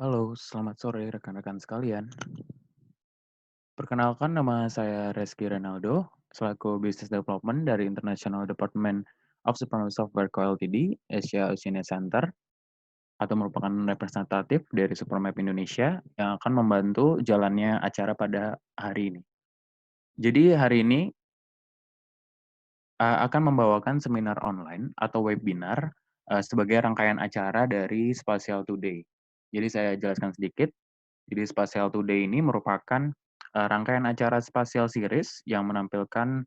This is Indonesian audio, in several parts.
Halo, selamat sore rekan-rekan sekalian. Perkenalkan nama saya Reski Renaldo, selaku Business Development dari International Department of Supermarket Software Co. Ltd, Asia Oceania Center, atau merupakan representatif dari Supermap Indonesia yang akan membantu jalannya acara pada hari ini. Jadi hari ini akan membawakan seminar online atau webinar sebagai rangkaian acara dari Spatial Today. Jadi saya jelaskan sedikit. Jadi Spatial Today ini merupakan rangkaian acara Spatial Series yang menampilkan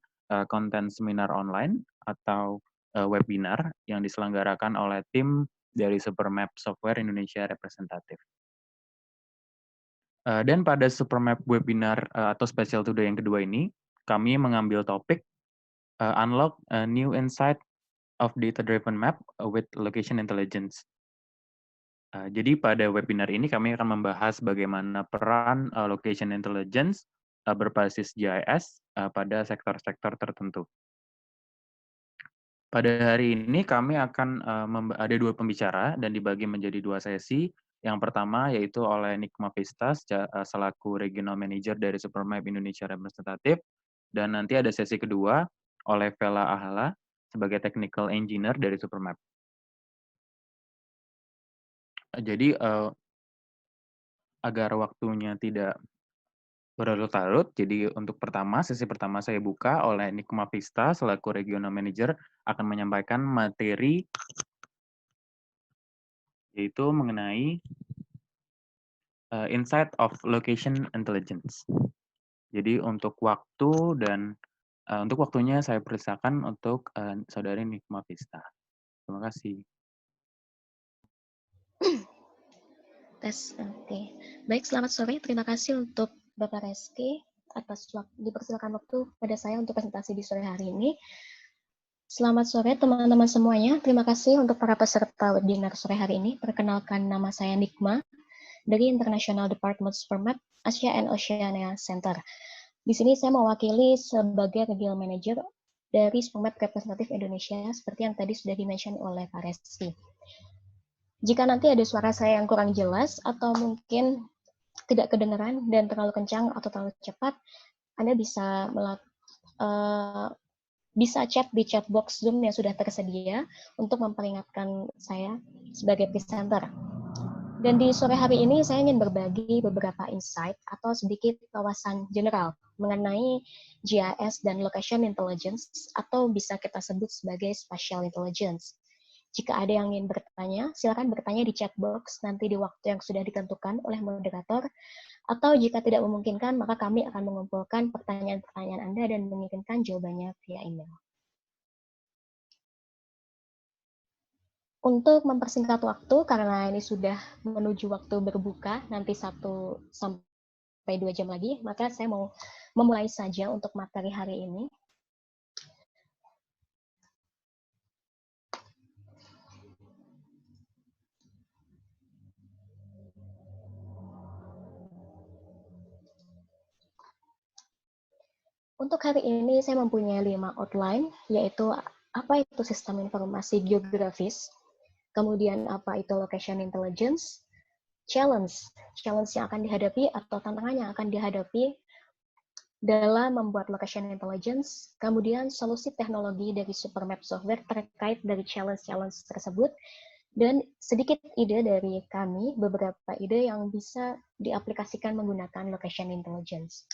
konten seminar online atau webinar yang diselenggarakan oleh tim dari Supermap Software Indonesia Representatif. Dan pada Supermap webinar atau Spatial Today yang kedua ini, kami mengambil topik Unlock a New Insight of Data-Driven Map with Location Intelligence. Jadi pada webinar ini kami akan membahas bagaimana peran location intelligence berbasis GIS pada sektor-sektor tertentu. Pada hari ini kami akan ada dua pembicara dan dibagi menjadi dua sesi. Yang pertama yaitu oleh Nikma Vista selaku Regional Manager dari Supermap Indonesia Representatif, dan nanti ada sesi kedua oleh Vela Ahala sebagai Technical Engineer dari Supermap. Jadi agar waktunya tidak berlarut-larut, jadi untuk sesi pertama saya buka oleh Nikma Vista selaku Regional Manager akan menyampaikan materi yaitu mengenai Insight of Location Intelligence. Jadi untuk waktu dan untuk waktunya saya persilakan untuk Saudari Nikma Vista. Terima kasih. Tes, oke. Baik, selamat sore. Terima kasih untuk Bapak Reski atas dipersilakan waktu pada saya untuk presentasi di sore hari ini. Selamat sore teman-teman semuanya. Terima kasih untuk para peserta webinar sore hari ini. Perkenalkan, nama saya Nikma dari International Department Supermap Asia and Oceania Center. Di sini saya mewakili sebagai Regional Manager dari Supermap Representatif Indonesia seperti yang tadi sudah dimention oleh Pak Reski. Jika nanti ada suara saya yang kurang jelas atau mungkin tidak kedengaran dan terlalu kencang atau terlalu cepat, Anda bisa chat di chat box Zoom yang sudah tersedia untuk memperingatkan saya sebagai presenter. Dan di sore hari ini saya ingin berbagi beberapa insight atau sedikit wawasan general mengenai GIS dan Location Intelligence atau bisa kita sebut sebagai Spatial Intelligence. Jika ada yang ingin bertanya, silakan bertanya di chat box nanti di waktu yang sudah ditentukan oleh moderator, atau jika tidak memungkinkan, maka kami akan mengumpulkan pertanyaan-pertanyaan Anda dan mengirimkan jawabannya via email. Untuk mempersingkat waktu, karena ini sudah menuju waktu berbuka, nanti 1-2 jam lagi, maka saya mau memulai saja untuk materi hari ini. Untuk hari ini saya mempunyai 5 outline, yaitu apa itu sistem informasi geografis, kemudian apa itu location intelligence, challenge yang akan dihadapi atau tantangan yang akan dihadapi dalam membuat location intelligence, kemudian solusi teknologi dari Supermap Software terkait dari challenge tersebut, dan sedikit ide dari kami, beberapa ide yang bisa diaplikasikan menggunakan location intelligence.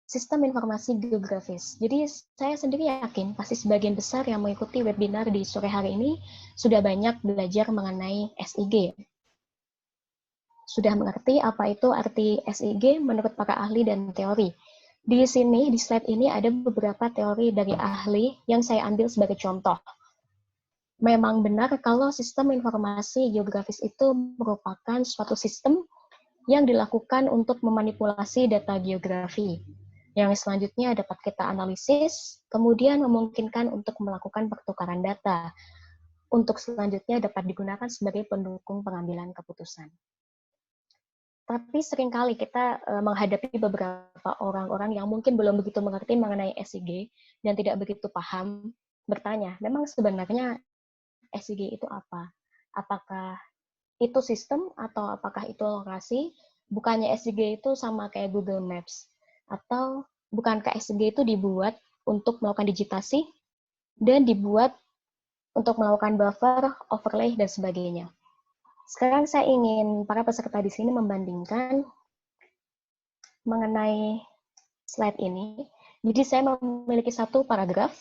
Sistem informasi geografis. Jadi saya sendiri yakin pasti sebagian besar yang mengikuti webinar di sore hari ini sudah banyak belajar mengenai SIG. Sudah mengerti apa itu arti SIG menurut para ahli dan teori. Di sini, di slide ini ada beberapa teori dari ahli yang saya ambil sebagai contoh. Memang benar kalau sistem informasi geografis itu merupakan suatu sistem yang dilakukan untuk memanipulasi data geografi, yang selanjutnya dapat kita analisis, kemudian memungkinkan untuk melakukan pertukaran data, untuk selanjutnya dapat digunakan sebagai pendukung pengambilan keputusan. Tapi seringkali kita menghadapi beberapa orang-orang yang mungkin belum begitu mengerti mengenai SIG dan tidak begitu paham, bertanya, memang sebenarnya SIG itu apa? Apakah itu sistem atau apakah itu lokasi? Bukannya SDG itu sama kayak Google Maps? Atau bukankah SDG itu dibuat untuk melakukan digitasi dan dibuat untuk melakukan buffer, overlay, dan sebagainya? Sekarang saya ingin para peserta di sini membandingkan mengenai slide ini. Jadi saya memiliki satu paragraf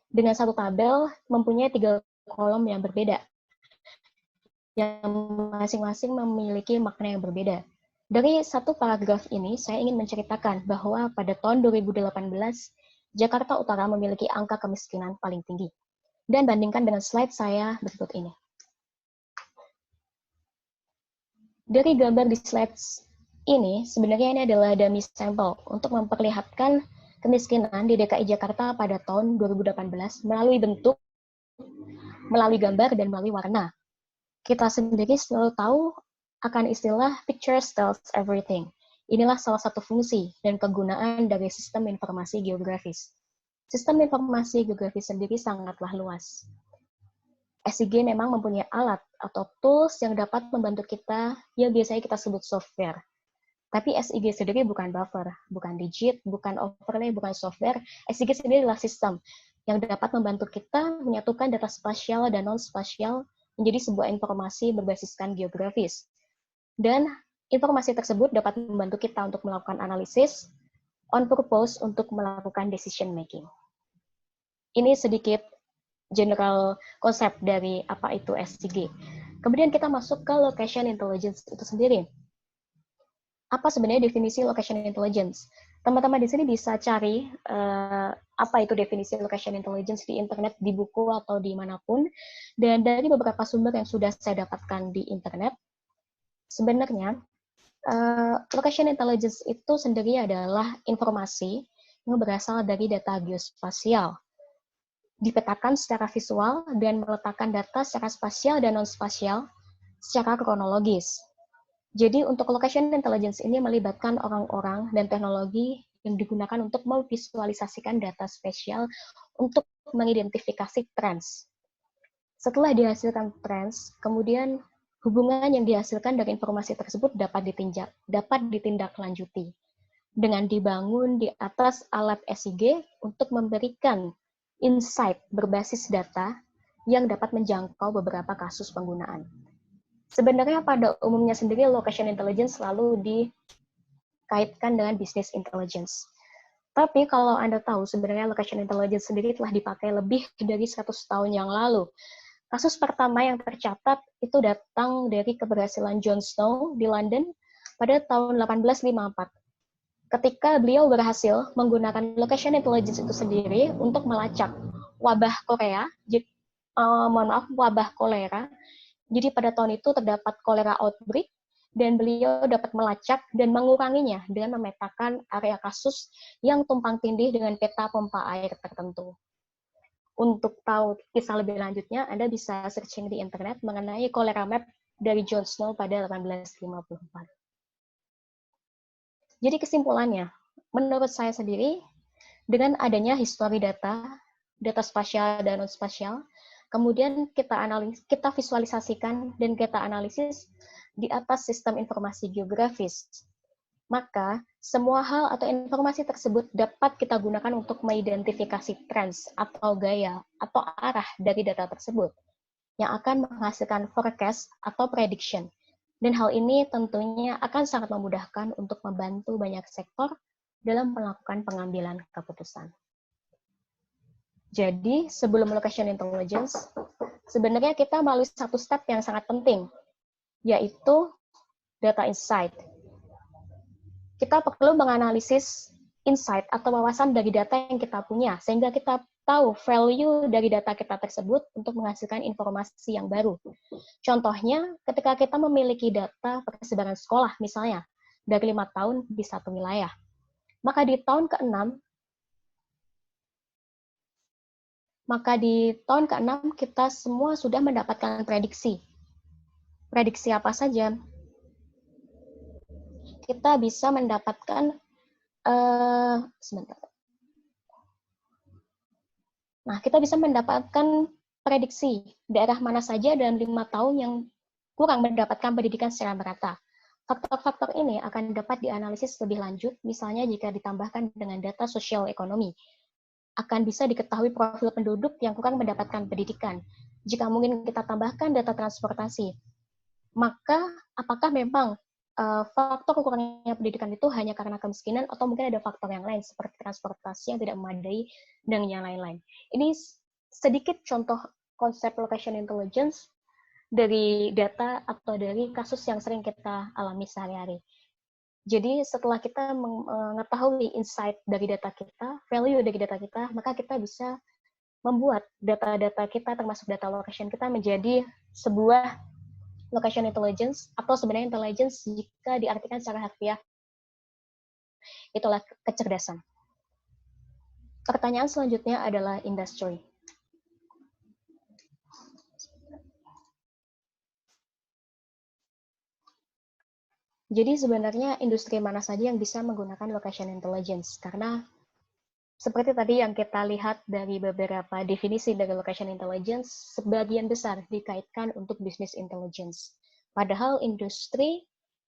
dengan satu tabel mempunyai 3 kolom yang berbeda, yang masing-masing memiliki makna yang berbeda. Dari satu paragraf ini, saya ingin menceritakan bahwa pada tahun 2018, Jakarta Utara memiliki angka kemiskinan paling tinggi. Dan bandingkan dengan slide saya berikut ini. Dari gambar di slide ini, sebenarnya ini adalah dummy sampel untuk memperlihatkan kemiskinan di DKI Jakarta pada tahun 2018 melalui bentuk, melalui gambar, dan melalui warna. Kita sendiri selalu tahu akan istilah pictures tells everything. Inilah salah satu fungsi dan kegunaan dari sistem informasi geografis. Sistem informasi geografis sendiri sangatlah luas. SIG memang mempunyai alat atau tools yang dapat membantu kita, yang biasanya kita sebut software. Tapi SIG sendiri bukan buffer, bukan digit, bukan overlay, bukan software. SIG sendiri adalah sistem yang dapat membantu kita menyatukan data spasial dan non-spasial menjadi sebuah informasi berbasiskan geografis. Dan informasi tersebut dapat membantu kita untuk melakukan analisis on purpose untuk melakukan decision making. Ini sedikit general konsep dari apa itu SIG. Kemudian kita masuk ke location intelligence itu sendiri. Apa sebenarnya definisi location intelligence? Teman-teman di sini bisa cari apa itu definisi location intelligence di internet, di buku atau dimanapun. Dan dari beberapa sumber yang sudah saya dapatkan di internet, sebenarnya location intelligence itu sendiri adalah informasi yang berasal dari data geospasial, dipetakan secara visual dan meletakkan data secara spasial dan non-spasial secara kronologis. Jadi untuk location intelligence ini melibatkan orang-orang dan teknologi yang digunakan untuk memvisualisasikan data spesial untuk mengidentifikasi trends. Setelah dihasilkan trends, kemudian hubungan yang dihasilkan dari informasi tersebut dapat ditindaklanjuti dengan dibangun di atas alat SIG untuk memberikan insight berbasis data yang dapat menjangkau beberapa kasus penggunaan. Sebenarnya pada umumnya sendiri location intelligence selalu dikaitkan dengan business intelligence. Tapi kalau Anda tahu sebenarnya location intelligence sendiri telah dipakai lebih dari 100 tahun yang lalu. Kasus pertama yang tercatat itu datang dari keberhasilan John Snow di London pada tahun 1854. Ketika beliau berhasil menggunakan location intelligence itu sendiri untuk melacak wabah Korea, wabah kolera. Jadi pada tahun itu terdapat kolera outbreak, dan beliau dapat melacak dan menguranginya dengan memetakan area kasus yang tumpang tindih dengan peta pompa air tertentu. Untuk tahu kisah lebih lanjutnya, Anda bisa searching di internet mengenai kolera map dari John Snow pada 1854. Jadi kesimpulannya, menurut saya sendiri, dengan adanya histori data spasial dan non-spasial, kemudian kita visualisasikan dan kita analisis di atas sistem informasi geografis. Maka, semua hal atau informasi tersebut dapat kita gunakan untuk mengidentifikasi trends atau gaya atau arah dari data tersebut yang akan menghasilkan forecast atau prediction. Dan hal ini tentunya akan sangat memudahkan untuk membantu banyak sektor dalam melakukan pengambilan keputusan. Jadi, sebelum location intelligence, sebenarnya kita melalui satu step yang sangat penting, yaitu data insight. Kita perlu menganalisis insight atau wawasan dari data yang kita punya, sehingga kita tahu value dari data kita tersebut untuk menghasilkan informasi yang baru. Contohnya, ketika kita memiliki data persebaran sekolah, misalnya, dari 5 tahun di satu wilayah, maka di tahun ke-6 kita semua sudah mendapatkan prediksi. Prediksi apa saja? Kita bisa mendapatkan kita bisa mendapatkan prediksi daerah mana saja dalam 5 tahun yang kurang mendapatkan pendidikan secara merata. Faktor-faktor ini akan dapat dianalisis lebih lanjut, misalnya jika ditambahkan dengan data sosial ekonomi. Akan bisa diketahui profil penduduk yang kurang mendapatkan pendidikan. Jika mungkin kita tambahkan data transportasi, maka apakah memang faktor kurangnya pendidikan itu hanya karena kemiskinan atau mungkin ada faktor yang lain seperti transportasi yang tidak memadai dan yang lain-lain. Ini sedikit contoh konsep location intelligence dari data atau dari kasus yang sering kita alami sehari-hari. Jadi setelah kita mengetahui insight dari data kita, value dari data kita, maka kita bisa membuat data-data kita termasuk data location kita menjadi sebuah location intelligence, atau sebenarnya intelligence jika diartikan secara harfiah, itulah kecerdasan. Pertanyaan selanjutnya adalah industry. Jadi sebenarnya industri mana saja yang bisa menggunakan location intelligence? Karena seperti tadi yang kita lihat dari beberapa definisi dari location intelligence, sebagian besar dikaitkan untuk business intelligence. Padahal industri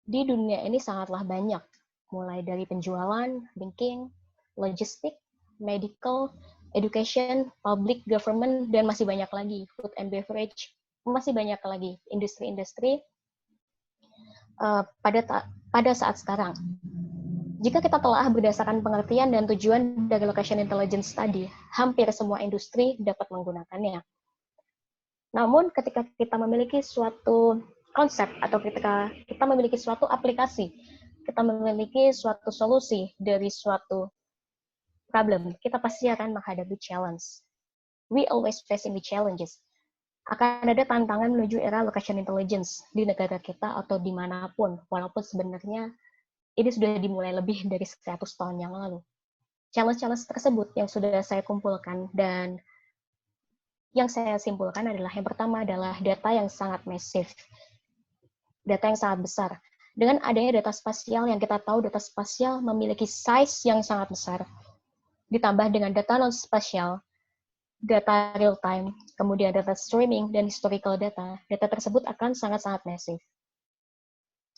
di dunia ini sangatlah banyak, mulai dari penjualan, banking, logistik, medical, education, public, government, dan masih banyak lagi, food and beverage, masih banyak lagi industri-industri pada saat sekarang. Jika kita telah berdasarkan pengertian dan tujuan dari location intelligence tadi, hampir semua industri dapat menggunakannya. Namun ketika kita memiliki suatu konsep atau ketika kita memiliki suatu aplikasi, kita memiliki suatu solusi dari suatu problem, kita pasti akan menghadapi challenge. We always facing the challenges. Akan ada tantangan menuju era location intelligence di negara kita atau dimanapun, walaupun sebenarnya ini sudah dimulai lebih dari 100 tahun yang lalu. Challenge-challenge tersebut yang sudah saya kumpulkan dan yang saya simpulkan adalah yang pertama adalah data yang sangat masif, data yang sangat besar. Dengan adanya data spasial yang kita tahu data spasial memiliki size yang sangat besar, ditambah dengan data non-spasial, data real-time, kemudian data streaming, dan historical data, data tersebut akan sangat-sangat masif.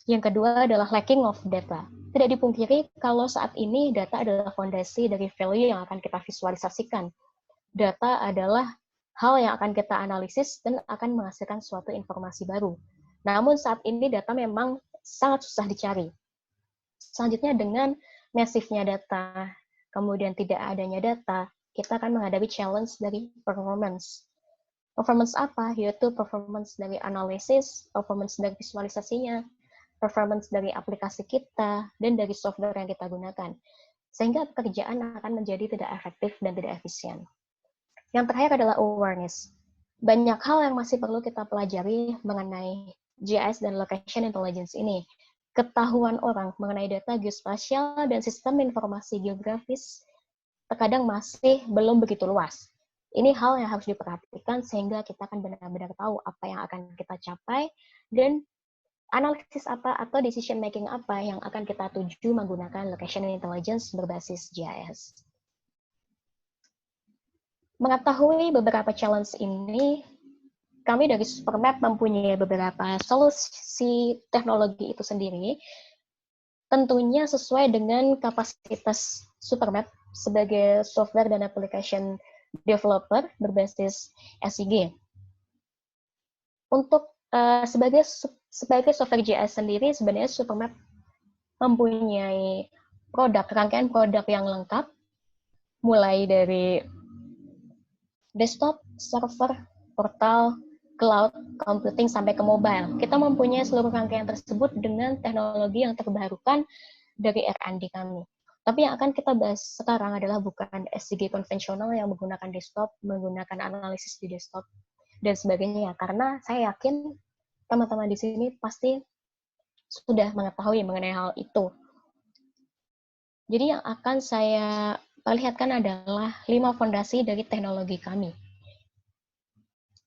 Yang kedua adalah lacking of data. Tidak dipungkiri kalau saat ini data adalah fondasi dari value yang akan kita visualisasikan. Data adalah hal yang akan kita analisis dan akan menghasilkan suatu informasi baru. Namun saat ini data memang sangat susah dicari. Selanjutnya dengan masifnya data, kemudian tidak adanya data, kita akan menghadapi challenge dari performance. Performance apa? Yaitu performance dari analisis, performance dari visualisasinya, performance dari aplikasi kita, dan dari software yang kita gunakan. Sehingga pekerjaan akan menjadi tidak efektif dan tidak efisien. Yang terakhir adalah awareness. Banyak hal yang masih perlu kita pelajari mengenai GIS dan location intelligence ini. Ketahuan orang mengenai data geospasial dan sistem informasi geografis terkadang masih belum begitu luas. Ini hal yang harus diperhatikan sehingga kita akan benar-benar tahu apa yang akan kita capai dan analisis apa atau decision making apa yang akan kita tuju menggunakan location intelligence berbasis GIS. Mengetahui beberapa challenge ini, kami dari Supermap mempunyai beberapa solusi teknologi itu sendiri, tentunya sesuai dengan kapasitas Supermap sebagai software dan application developer berbasis SIG. Untuk sebagai software GIS sendiri, sebenarnya Supermap mempunyai rangkaian produk yang lengkap, mulai dari desktop, server, portal, cloud, computing, sampai ke mobile. Kita mempunyai seluruh rangkaian tersebut dengan teknologi yang terbarukan dari R&D kami. Tapi yang akan kita bahas sekarang adalah bukan SIG konvensional yang menggunakan desktop, menggunakan analisis di desktop, dan sebagainya. Karena saya yakin teman-teman di sini pasti sudah mengetahui mengenai hal itu. Jadi yang akan saya perlihatkan adalah 5 fondasi dari teknologi kami.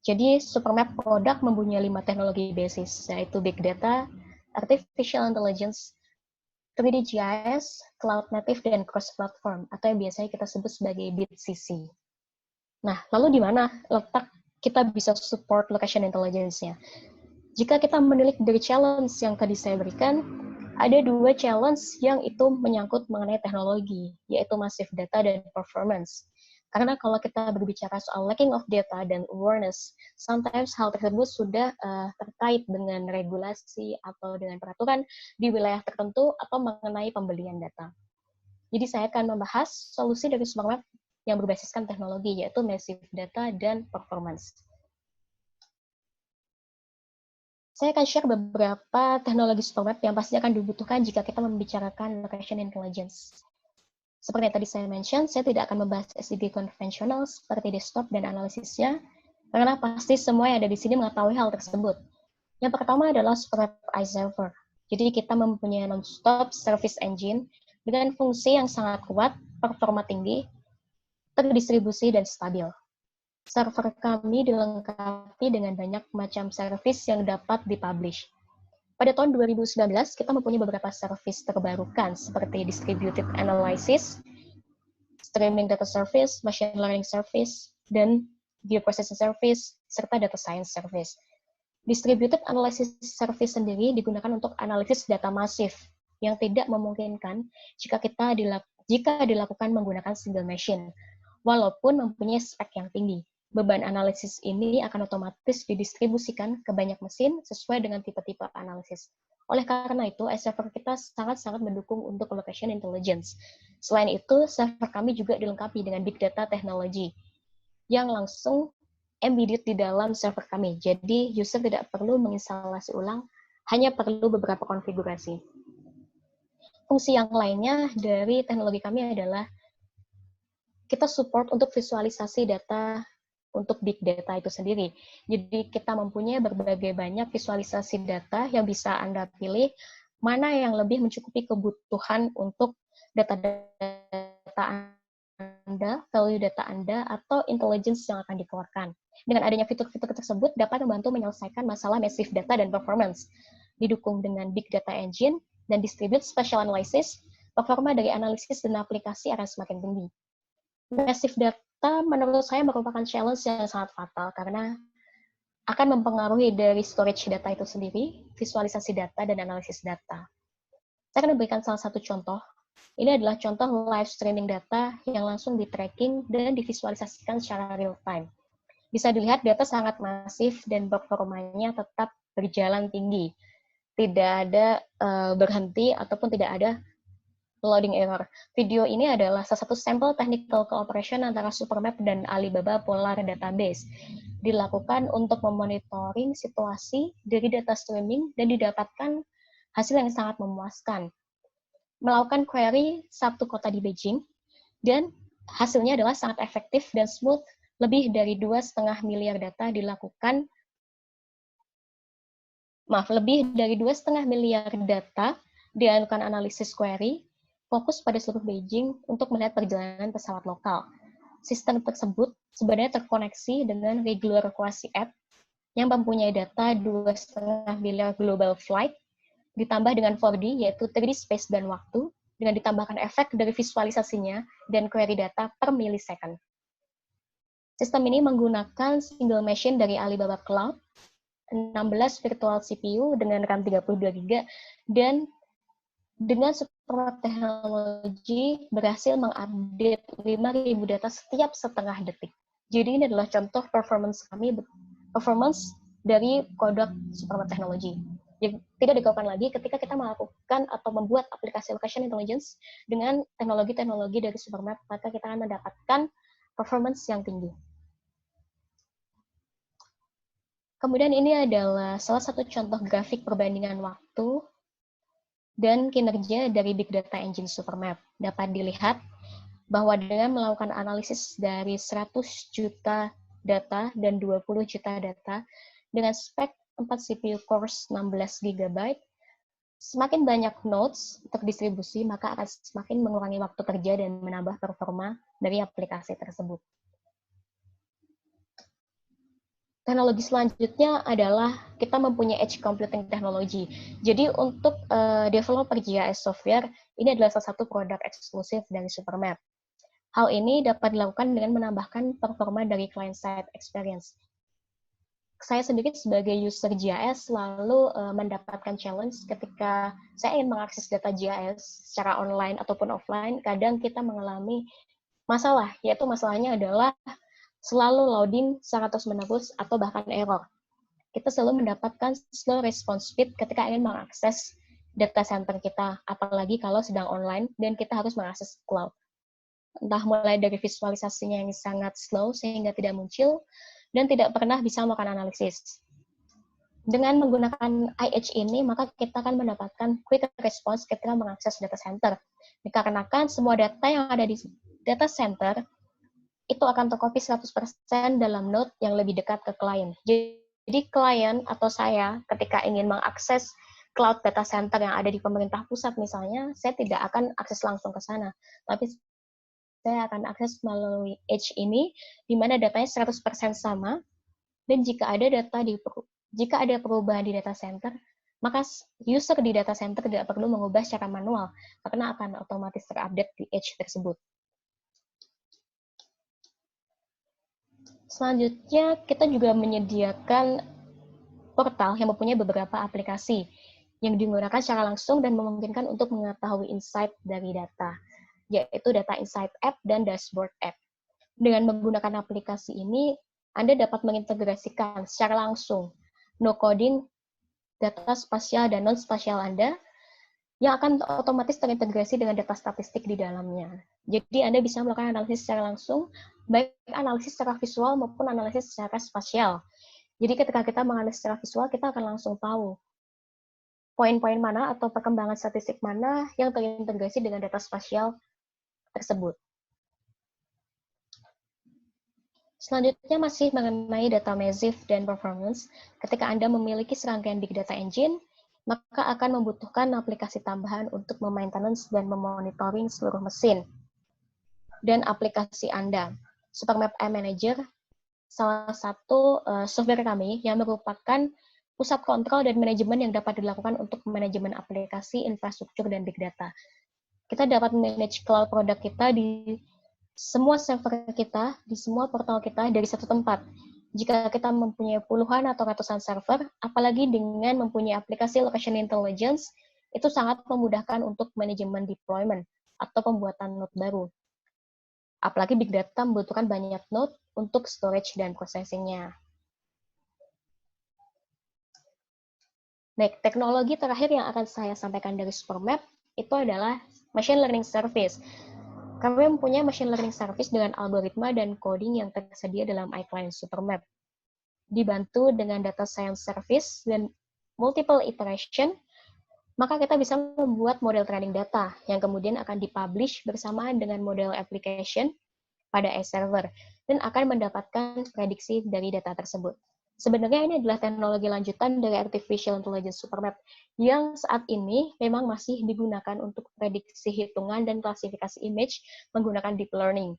Jadi Supermap produk mempunyai 5 teknologi basis, yaitu Big Data, Artificial Intelligence, 3D GIS, Cloud Native, dan Cross-Platform, atau yang biasanya kita sebut sebagai BITCC. Nah, lalu di mana letak kita bisa support location intelligence-nya? Jika kita menilik dari challenge yang tadi saya berikan, ada 2 challenge yang itu menyangkut mengenai teknologi, yaitu massive data dan performance. Karena kalau kita berbicara soal lacking of data dan awareness, sometimes hal tersebut sudah terkait dengan regulasi atau dengan peraturan di wilayah tertentu atau mengenai pembelian data. Jadi saya akan membahas solusi dari Supermap yang berbasiskan teknologi, yaitu massive data dan performance. Saya akan share beberapa teknologi Supermap yang pasti akan dibutuhkan jika kita membicarakan location intelligence. Seperti yang tadi saya mention, saya tidak akan membahas SDG konvensional seperti desktop dan analisisnya, karena pasti semua yang ada di sini mengetahui hal tersebut. Yang pertama adalah Supermap iServer. Jadi kita mempunyai non-stop service engine dengan fungsi yang sangat kuat, performa tinggi, terdistribusi, dan stabil. Server kami dilengkapi dengan banyak macam service yang dapat dipublish. Pada tahun 2019, kita mempunyai beberapa service terbarukan seperti Distributed Analysis, Streaming Data Service, Machine Learning Service, dan Bioprocessing Service, serta Data Science Service. Distributed Analysis Service sendiri digunakan untuk analisis data masif yang tidak memungkinkan jika dilakukan menggunakan single machine, walaupun mempunyai spek yang tinggi. Beban analisis ini akan otomatis didistribusikan ke banyak mesin sesuai dengan tipe-tipe analisis. Oleh karena itu, server kita sangat-sangat mendukung untuk location intelligence. Selain itu, server kami juga dilengkapi dengan big data technology yang langsung embedded di dalam server kami. Jadi, user tidak perlu menginstalasi ulang, hanya perlu beberapa konfigurasi. Fungsi yang lainnya dari teknologi kami adalah kita support untuk visualisasi data untuk big data itu sendiri. Jadi kita mempunyai berbagai banyak visualisasi data yang bisa Anda pilih mana yang lebih mencukupi kebutuhan untuk data Anda, value data Anda, atau intelligence yang akan dikeluarkan. Dengan adanya fitur-fitur tersebut dapat membantu menyelesaikan masalah massive data dan performance. Didukung dengan big data engine dan distribute spatial analysis, performa dari analisis dan aplikasi akan semakin tinggi. Massive data menurut saya merupakan challenge yang sangat fatal karena akan mempengaruhi dari storage data itu sendiri, visualisasi data, dan analisis data. Saya akan memberikan salah satu contoh. Ini adalah contoh live streaming data yang langsung di-tracking dan divisualisasikan secara real-time. Bisa dilihat data sangat masif dan performanya tetap berjalan tinggi. Tidak ada berhenti ataupun tidak ada loading error. Video ini adalah salah satu sampel technical cooperation antara Supermap dan Alibaba Polar Database. Dilakukan untuk memonitoring situasi dari data streaming dan didapatkan hasil yang sangat memuaskan. Melakukan query satu kota di Beijing, dan hasilnya adalah sangat efektif dan smooth. Lebih dari 2,5 miliar data dilakukan, lebih dari 2,5 miliar data dilakukan analisis query, fokus pada seluruh Beijing untuk melihat perjalanan pesawat lokal. Sistem tersebut sebenarnya terkoneksi dengan regular quasi app yang mempunyai data 2,5 miliar global flight, ditambah dengan 4D, yaitu 3D space dan waktu, dengan ditambahkan efek dari visualisasinya dan query data per millisecond. Sistem ini menggunakan single machine dari Alibaba Cloud, 16 virtual CPU dengan RAM 32 GB, dan dengan Supermap teknologi berhasil mengupdate 5.000 data setiap setengah detik. Jadi ini adalah contoh performance dari produk Supermap teknologi. Yang tidak dilakukan lagi ketika kita melakukan atau membuat aplikasi location intelligence dengan teknologi-teknologi dari Supermap, maka kita akan mendapatkan performance yang tinggi. Kemudian ini adalah salah satu contoh grafik perbandingan waktu dan kinerja dari Big Data Engine Supermap. Dapat dilihat bahwa dengan melakukan analisis dari 100 juta data dan 20 juta data dengan spek 4 CPU cores 16 GB, semakin banyak nodes terdistribusi, maka akan semakin mengurangi waktu kerja dan menambah performa dari aplikasi tersebut. Teknologi selanjutnya adalah kita mempunyai edge computing technology. Jadi untuk developer GIS software, ini adalah salah satu produk eksklusif dari Supermap. Hal ini dapat dilakukan dengan menambahkan performa dari client-side experience. saya sendiri sebagai user GIS selalu mendapatkan challenge ketika saya ingin mengakses data GIS secara online ataupun offline. Kadang kita mengalami masalah, yaitu masalahnya adalah selalu loading secara terus-menerus atau bahkan error. Kita selalu mendapatkan slow response speed ketika ingin mengakses data center kita, apalagi kalau sedang online dan kita harus mengakses cloud. Entah mulai dari visualisasinya yang sangat slow sehingga tidak muncul, dan tidak pernah bisa melakukan analisis. Dengan menggunakan IH ini, maka kita akan mendapatkan quick response ketika mengakses data center. Dikarenakan semua data yang ada di data center itu akan tercopy 100% dalam node yang lebih dekat ke klien. Jadi klien atau saya ketika ingin mengakses cloud data center yang ada di pemerintah pusat misalnya, saya tidak akan akses langsung ke sana, tapi saya akan akses melalui Edge ini, di mana datanya 100% sama, dan jika ada perubahan di data center, maka user di data center tidak perlu mengubah secara manual, karena akan otomatis terupdate di Edge tersebut. Selanjutnya, kita juga menyediakan portal yang mempunyai beberapa aplikasi yang digunakan secara langsung dan memungkinkan untuk mengetahui insight dari data, yaitu Data Insight App dan Dashboard App. Dengan menggunakan aplikasi ini, Anda dapat mengintegrasikan secara langsung no-coding data spasial dan non-spasial Anda yang akan otomatis terintegrasi dengan data statistik di dalamnya. Jadi Anda bisa melakukan analisis secara langsung, baik analisis secara visual maupun analisis secara spasial. Jadi ketika kita menganalisis secara visual, kita akan langsung tahu poin-poin mana atau perkembangan statistik mana yang terintegrasi dengan data spasial tersebut. Selanjutnya masih mengenai data massive dan performance. Ketika Anda memiliki serangkaian big data engine, maka akan membutuhkan aplikasi tambahan untuk memaintenance dan memonitoring seluruh mesin dan aplikasi Anda. Supermap iManager, salah satu software kami yang merupakan pusat kontrol dan manajemen yang dapat dilakukan untuk manajemen aplikasi, infrastruktur, dan big data. Kita dapat manage cloud produk kita di semua server kita, di semua portal kita dari satu tempat. Jika kita mempunyai puluhan atau ratusan server, apalagi dengan mempunyai aplikasi location intelligence, itu sangat memudahkan untuk manajemen deployment atau pembuatan node baru. Apalagi big data membutuhkan banyak node untuk storage dan processing-nya. Baik, teknologi terakhir yang akan saya sampaikan dari Supermap itu adalah machine learning service. Kami mempunyai machine learning service dengan algoritma dan coding yang tersedia dalam iClient Supermap. Dibantu dengan data science service dan multiple iteration, maka kita bisa membuat model training data yang kemudian akan dipublish bersamaan dengan model application pada iServer dan akan mendapatkan prediksi dari data tersebut. Sebenarnya ini adalah teknologi lanjutan dari Artificial Intelligence Supermap yang saat ini memang masih digunakan untuk prediksi hitungan dan klasifikasi image menggunakan deep learning.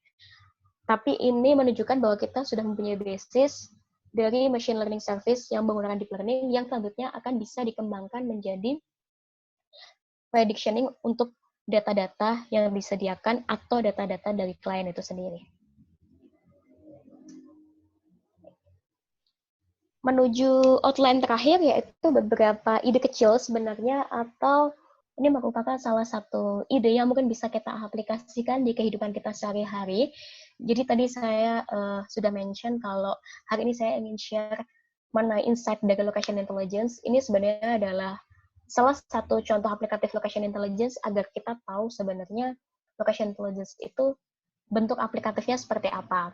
Tapi ini menunjukkan bahwa kita sudah mempunyai basis dari machine learning service yang menggunakan deep learning yang selanjutnya akan bisa dikembangkan menjadi predictioning untuk data-data yang disediakan atau data-data dari klien itu sendiri. Menuju outline terakhir, yaitu beberapa ide kecil sebenarnya, atau ini merupakan salah satu ide yang mungkin bisa kita aplikasikan di kehidupan kita sehari-hari. Jadi tadi saya sudah mention kalau hari ini saya ingin share mengenai insight dari location intelligence. Ini sebenarnya adalah salah satu contoh aplikatif location intelligence agar kita tahu sebenarnya location intelligence itu bentuk aplikatifnya seperti apa.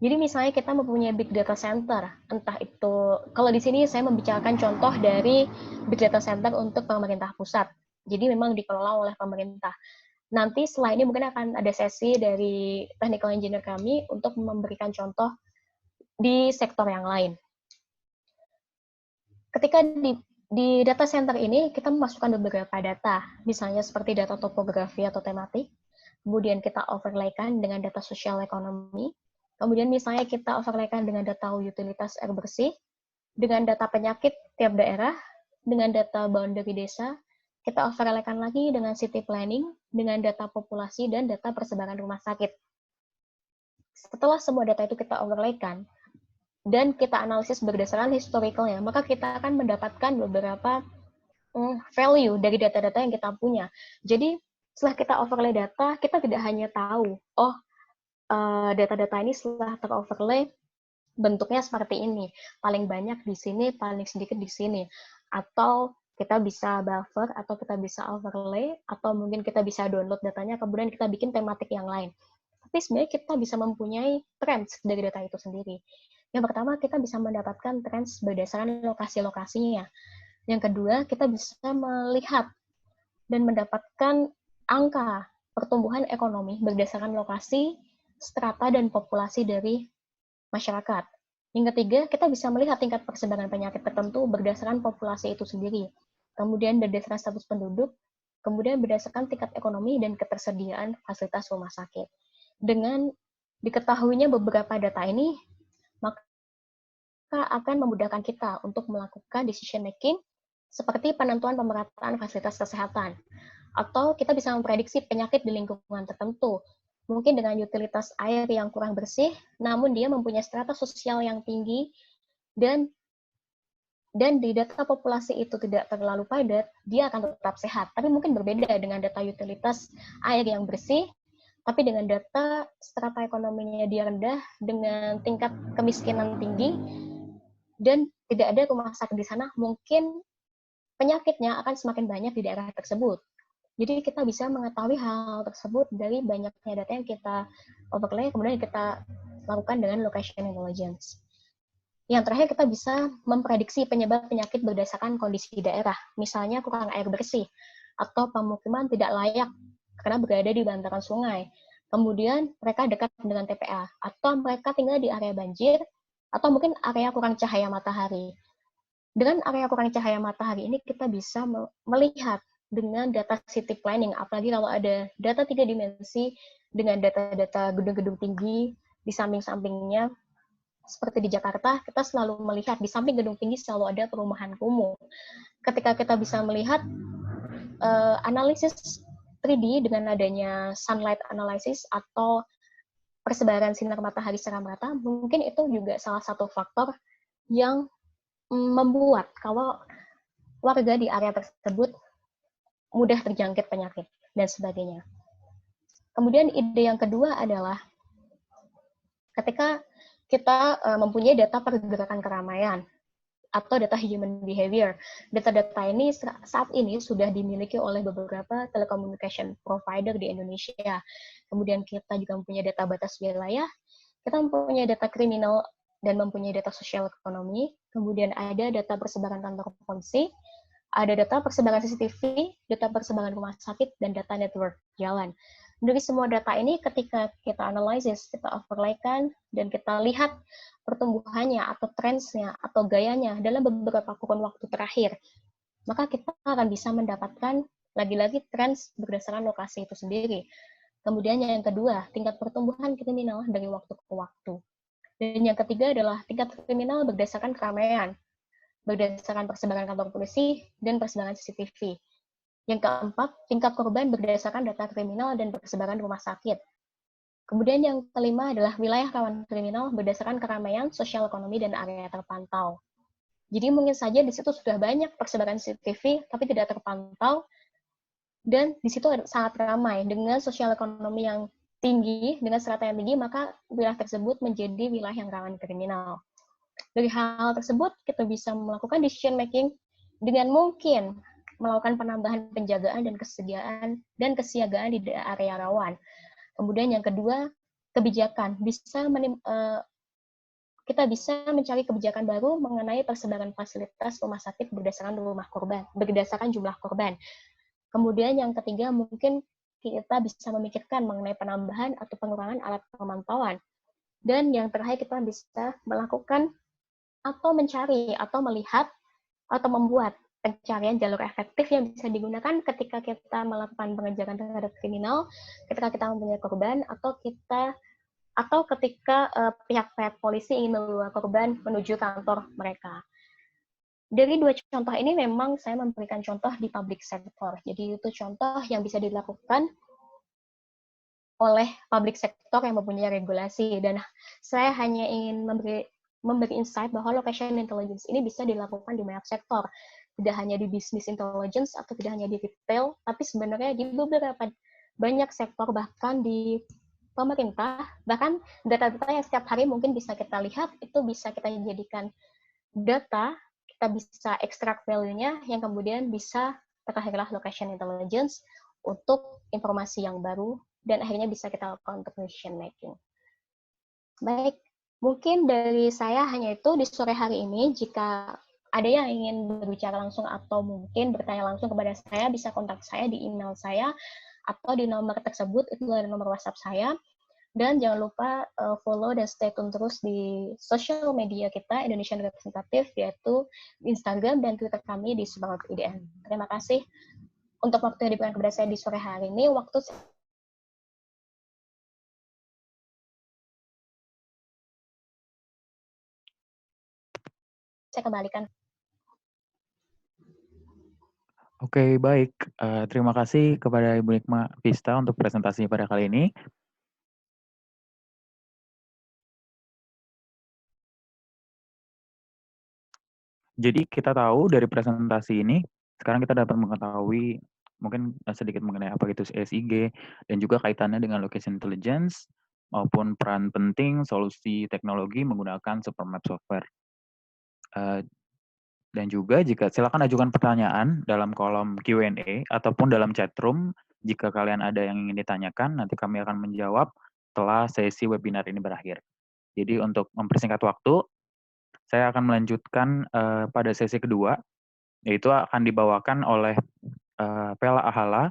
Jadi misalnya kita mempunyai big data center, entah itu, kalau di sini saya membicarakan contoh dari big data center untuk pemerintah pusat. Jadi memang dikelola oleh pemerintah. Nanti setelah ini mungkin akan ada sesi dari technical engineer kami untuk memberikan contoh di sektor yang lain. Ketika di data center ini kita memasukkan beberapa data, misalnya seperti data topografi atau tematik, kemudian kita overlaykan dengan data sosial ekonomi, kemudian misalnya kita overlaykan dengan data utilitas air bersih, dengan data penyakit tiap daerah, dengan data boundary desa, kita overlaykan lagi dengan city planning, dengan data populasi, dan data persebaran rumah sakit. Setelah semua data itu kita overlaykan, dan kita analisis berdasarkan historicalnya, maka kita akan mendapatkan beberapa value dari data-data yang kita punya. Jadi setelah kita overlay data, kita tidak hanya tahu, oh data-data ini setelah teroverlay bentuknya seperti ini, paling banyak di sini, paling sedikit di sini, atau kita bisa buffer, atau kita bisa overlay, atau mungkin kita bisa download datanya, kemudian kita bikin tematik yang lain. Tapi sebenarnya kita bisa mempunyai trends dari data itu sendiri. Yang pertama, kita bisa mendapatkan trends berdasarkan lokasi-lokasinya. Yang kedua, kita bisa melihat dan mendapatkan angka pertumbuhan ekonomi berdasarkan lokasi, strata, dan populasi dari masyarakat. Yang ketiga, kita bisa melihat tingkat persebaran penyakit tertentu berdasarkan populasi itu sendiri. Kemudian berdasarkan status penduduk, kemudian berdasarkan tingkat ekonomi dan ketersediaan fasilitas rumah sakit. Dengan diketahuinya beberapa data ini, maka akan memudahkan kita untuk melakukan decision making seperti penentuan pemerataan fasilitas kesehatan. Atau kita bisa memprediksi penyakit di lingkungan tertentu. Mungkin dengan utilitas air yang kurang bersih, namun dia mempunyai strata sosial yang tinggi, dan di data populasi itu tidak terlalu padat, dia akan tetap sehat. Tapi mungkin berbeda dengan data utilitas air yang bersih, tapi dengan data strata ekonominya dia rendah, dengan tingkat kemiskinan tinggi, dan tidak ada rumah sakit di sana, mungkin penyakitnya akan semakin banyak di daerah tersebut. Jadi kita bisa mengetahui hal tersebut dari banyaknya data yang kita overlay, kemudian kita lakukan dengan location intelligence. Yang terakhir, kita bisa memprediksi penyebab penyakit berdasarkan kondisi daerah, misalnya kurang air bersih, atau pemukiman tidak layak karena berada di bantaran sungai. Kemudian mereka dekat dengan TPA, atau mereka tinggal di area banjir, atau mungkin area kurang cahaya matahari. Dengan area kurang cahaya matahari ini, kita bisa melihat dengan data city planning, apalagi kalau ada data 3 dimensi dengan data-data gedung-gedung tinggi di samping-sampingnya, seperti di Jakarta, kita selalu melihat di samping gedung tinggi selalu ada perumahan kumuh. Ketika kita bisa melihat analisis 3D dengan adanya sunlight analysis atau persebaran sinar matahari secara merata, mungkin itu juga salah satu faktor yang membuat kalau warga di area tersebut mudah terjangkit penyakit dan sebagainya. Kemudian ide yang kedua adalah ketika kita mempunyai data pergerakan keramaian atau data human behavior. Data-data ini saat ini sudah dimiliki oleh beberapa telecommunication provider di Indonesia. Kemudian kita juga mempunyai data batas wilayah, kita mempunyai data kriminal dan mempunyai data sosial ekonomi, kemudian ada data persebaran kantor polisi, ada data persebaran CCTV, data persebaran rumah sakit, dan data network jalan. Dari semua data ini, ketika kita analisis, kita overlaykan, dan kita lihat pertumbuhannya, atau trendsnya, atau gayanya dalam beberapa kurun waktu terakhir, maka kita akan bisa mendapatkan lagi-lagi trends berdasarkan lokasi itu sendiri. Kemudian yang kedua, tingkat pertumbuhan kriminal dari waktu ke waktu. Dan yang ketiga adalah tingkat kriminal berdasarkan keramaian, berdasarkan persebaran kantor polisi dan persebaran CCTV. Yang keempat, tingkat korban berdasarkan data kriminal dan persebaran rumah sakit. Kemudian yang kelima adalah wilayah rawan kriminal berdasarkan keramaian, sosial ekonomi, dan area terpantau. Jadi mungkin saja di situ sudah banyak persebaran CCTV, tapi tidak terpantau, dan di situ sangat ramai. Dengan sosial ekonomi yang tinggi, dengan strata yang tinggi, maka wilayah tersebut menjadi wilayah yang rawan kriminal. Dari hal tersebut, kita bisa melakukan decision making dengan mungkin melakukan penambahan penjagaan dan kesiagaan di area rawan. Kemudian yang kedua, kebijakan. Kita bisa mencari kebijakan baru mengenai persebaran fasilitas rumah sakit berdasarkan jumlah korban. Kemudian yang ketiga, mungkin kita bisa memikirkan mengenai penambahan atau pengurangan alat pemantauan. Dan yang terakhir, kita bisa melakukan atau mencari atau melihat atau membuat pencarian jalur efektif yang bisa digunakan ketika kita melakukan pengejaran terhadap kriminal, ketika kita mempunyai korban, atau ketika pihak-pihak polisi ingin membawa korban menuju kantor mereka. Dari dua contoh ini memang saya memberikan contoh di public sector. Jadi itu contoh yang bisa dilakukan oleh public sector yang mempunyai regulasi, dan saya hanya ingin memberi memberi insight bahwa location intelligence ini bisa dilakukan di banyak sektor, tidak hanya di business intelligence atau tidak hanya di retail, tapi sebenarnya di beberapa banyak sektor, bahkan di pemerintah, bahkan data-data yang setiap hari mungkin bisa kita lihat, itu bisa kita jadikan data, kita bisa ekstrak value-nya yang kemudian bisa terakhirlah location intelligence untuk informasi yang baru dan akhirnya bisa kita lakukan untuk decision making. Baik, mungkin dari saya hanya itu di sore hari ini. Jika ada yang ingin berbicara langsung atau mungkin bertanya langsung kepada saya, bisa kontak saya di email saya atau di nomor tersebut, itu adalah nomor WhatsApp saya. Dan jangan lupa follow dan stay tune terus di sosial media kita, Indonesian Representative, yaitu Instagram dan Twitter kami di Supermap IDN. Terima kasih untuk waktu yang diberikan kepada saya di sore hari ini. Waktu saya kembalikan. Oke, baik. Terima kasih kepada Ibu Nikma Vista untuk presentasinya pada kali ini. Jadi kita tahu dari presentasi ini, sekarang kita dapat mengetahui mungkin sedikit mengenai apa itu SIG dan juga kaitannya dengan location intelligence maupun peran penting solusi teknologi menggunakan Supermap software. Dan juga silakan ajukan pertanyaan dalam kolom Q&A ataupun dalam chat room jika kalian ada yang ingin ditanyakan, nanti kami akan menjawab setelah sesi webinar ini berakhir. Jadi untuk mempersingkat waktu, saya akan melanjutkan pada sesi kedua, yaitu akan dibawakan oleh Pela Ahala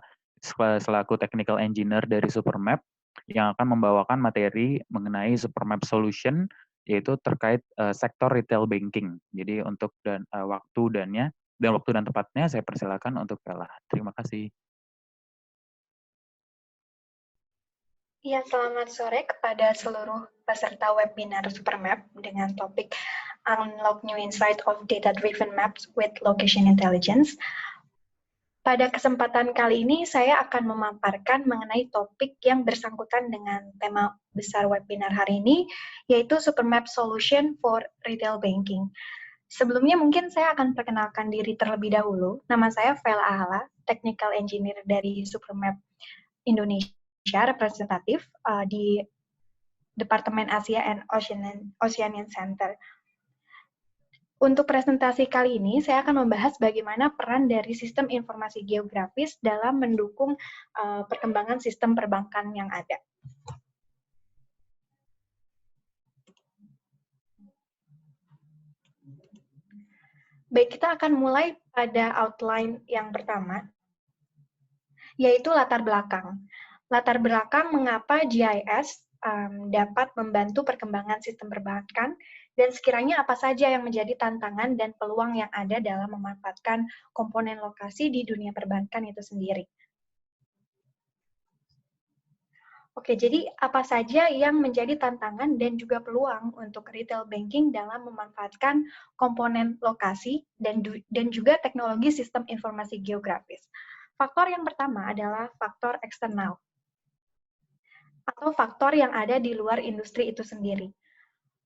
selaku Technical Engineer dari Supermap yang akan membawakan materi mengenai Supermap Solution yaitu terkait sektor retail banking. Jadi untuk waktu dan tempatnya saya persilakan untuk Pela. Terima kasih. Ya, selamat sore kepada seluruh peserta webinar Supermap dengan topik Unlock New Insight of Data-Driven Maps with Location Intelligence. Pada kesempatan kali ini, saya akan memaparkan mengenai topik yang bersangkutan dengan tema besar webinar hari ini, yaitu Supermap Solution for Retail Banking. Sebelumnya mungkin saya akan perkenalkan diri terlebih dahulu. Nama saya Vela Ahala, Technical Engineer dari Supermap Indonesia, representatif di Departemen Asia and Oceanian Center. Untuk presentasi kali ini, saya akan membahas bagaimana peran dari sistem informasi geografis dalam mendukung perkembangan sistem perbankan yang ada. Baik, kita akan mulai pada outline yang pertama, yaitu latar belakang. Latar belakang mengapa GIS dapat membantu perkembangan sistem perbankan, dan sekiranya apa saja yang menjadi tantangan dan peluang yang ada dalam memanfaatkan komponen lokasi di dunia perbankan itu sendiri. Oke, jadi apa saja yang menjadi tantangan dan juga peluang untuk retail banking dalam memanfaatkan komponen lokasi dan juga teknologi sistem informasi geografis? Faktor yang pertama adalah faktor eksternal, atau faktor yang ada di luar industri itu sendiri.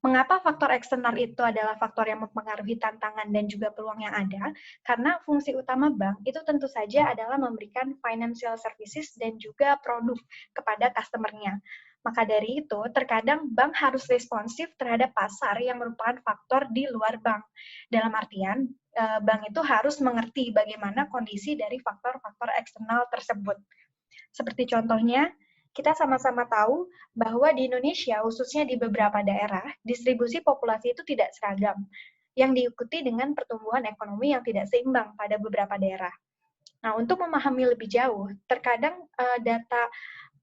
Mengapa faktor eksternal itu adalah faktor yang mempengaruhi tantangan dan juga peluang yang ada? Karena fungsi utama bank itu tentu saja adalah memberikan financial services dan juga produk kepada customer-nya. Maka dari itu, terkadang bank harus responsif terhadap pasar yang merupakan faktor di luar bank. Dalam artian, bank itu harus mengerti bagaimana kondisi dari faktor-faktor eksternal tersebut. Seperti contohnya, kita sama-sama tahu bahwa di Indonesia, khususnya di beberapa daerah, distribusi populasi itu tidak seragam, yang diikuti dengan pertumbuhan ekonomi yang tidak seimbang pada beberapa daerah. Nah, untuk memahami lebih jauh, terkadang data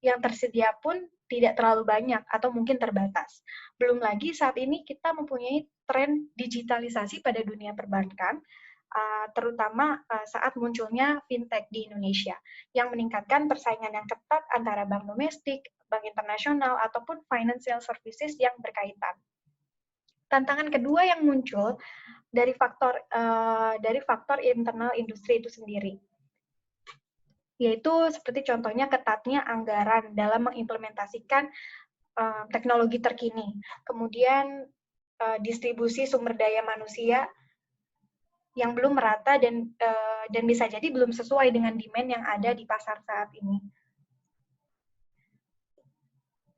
yang tersedia pun tidak terlalu banyak atau mungkin terbatas. Belum lagi saat ini kita mempunyai tren digitalisasi pada dunia perbankan, terutama saat munculnya fintech di Indonesia, yang meningkatkan persaingan yang ketat antara bank domestik, bank internasional, ataupun financial services yang berkaitan. Tantangan kedua yang muncul dari faktor internal industri itu sendiri, yaitu seperti contohnya ketatnya anggaran dalam mengimplementasikan teknologi terkini. Kemudian distribusi sumber daya manusia yang belum merata dan bisa jadi belum sesuai dengan demand yang ada di pasar saat ini.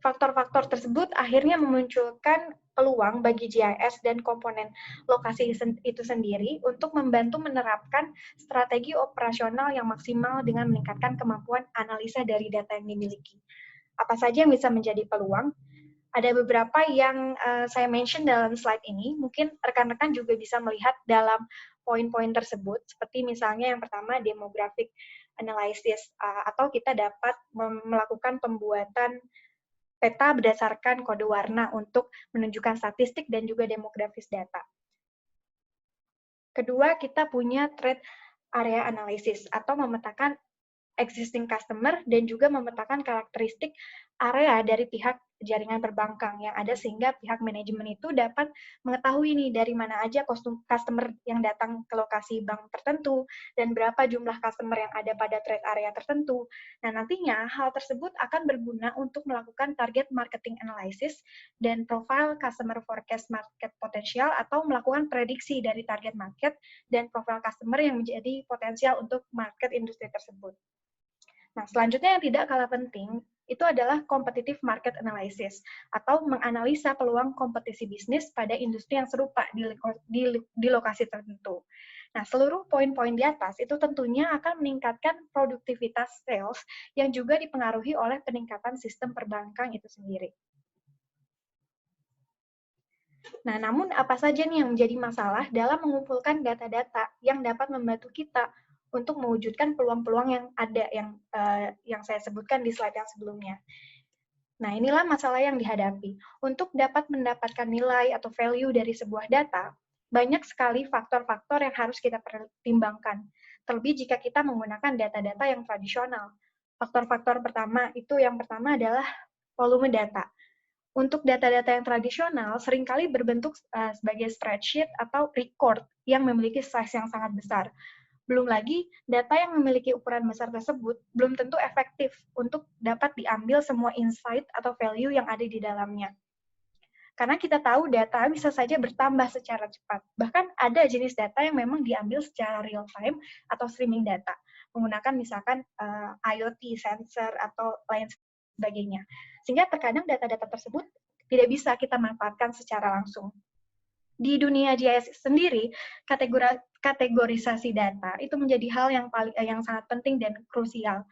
Faktor-faktor tersebut akhirnya memunculkan peluang bagi GIS dan komponen lokasi itu sendiri untuk membantu menerapkan strategi operasional yang maksimal dengan meningkatkan kemampuan analisa dari data yang dimiliki. Apa saja yang bisa menjadi peluang? Ada beberapa yang saya mention dalam slide ini, mungkin rekan-rekan juga bisa melihat dalam poin-poin tersebut, seperti misalnya yang pertama demographic analysis, atau kita dapat melakukan pembuatan peta berdasarkan kode warna untuk menunjukkan statistik dan juga demografis data. Kedua, kita punya trade area analysis atau memetakan existing customer dan juga memetakan karakteristik area dari pihak jaringan perbankan yang ada sehingga pihak manajemen itu dapat mengetahui nih dari mana aja customer yang datang ke lokasi bank tertentu dan berapa jumlah customer yang ada pada trade area tertentu. Nah, nantinya hal tersebut akan berguna untuk melakukan target marketing analysis dan profile customer forecast market potensial atau melakukan prediksi dari target market dan profile customer yang menjadi potensial untuk market industri tersebut. Nah, selanjutnya yang tidak kalah penting, itu adalah competitive market analysis, atau menganalisa peluang kompetisi bisnis pada industri yang serupa di lokasi tertentu. Nah, seluruh poin-poin di atas itu tentunya akan meningkatkan produktivitas sales yang juga dipengaruhi oleh peningkatan sistem perbankan itu sendiri. Nah, namun apa saja nih yang menjadi masalah dalam mengumpulkan data-data yang dapat membantu kita untuk mewujudkan peluang-peluang yang ada yang saya sebutkan di slide yang sebelumnya. Nah, inilah masalah yang dihadapi. Untuk dapat mendapatkan nilai atau value dari sebuah data, banyak sekali faktor-faktor yang harus kita pertimbangkan. Terlebih jika kita menggunakan data-data yang tradisional. Faktor-faktor pertama adalah volume data. Untuk data-data yang tradisional, seringkali berbentuk sebagai spreadsheet atau record yang memiliki size yang sangat besar. Belum lagi, data yang memiliki ukuran besar tersebut belum tentu efektif untuk dapat diambil semua insight atau value yang ada di dalamnya. Karena kita tahu data bisa saja bertambah secara cepat. Bahkan ada jenis data yang memang diambil secara real time atau streaming data, menggunakan misalkan IoT, sensor, atau lain sebagainya. Sehingga terkadang data-data tersebut tidak bisa kita manfaatkan secara langsung. Di dunia GIS sendiri, kategorisasi data itu menjadi hal yang sangat penting dan krusial.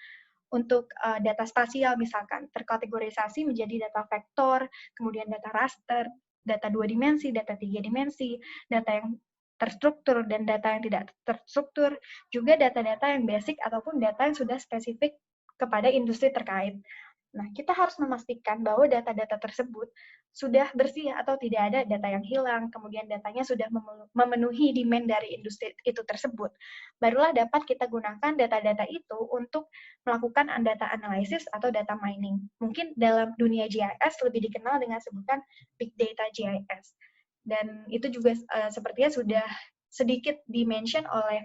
Untuk data spasial misalkan, terkategorisasi menjadi data vektor, kemudian data raster, data 2 dimensi, data 3 dimensi, data yang terstruktur dan data yang tidak terstruktur, juga data-data yang basic ataupun data yang sudah spesifik kepada industri terkait. Nah, kita harus memastikan bahwa data-data tersebut sudah bersih atau tidak ada data yang hilang, kemudian datanya sudah memenuhi demand dari industri itu tersebut. Barulah dapat kita gunakan data-data itu untuk melakukan data analisis atau data mining. Mungkin dalam dunia GIS lebih dikenal dengan sebutan Big Data GIS. Dan itu juga sepertinya sudah sedikit dimention oleh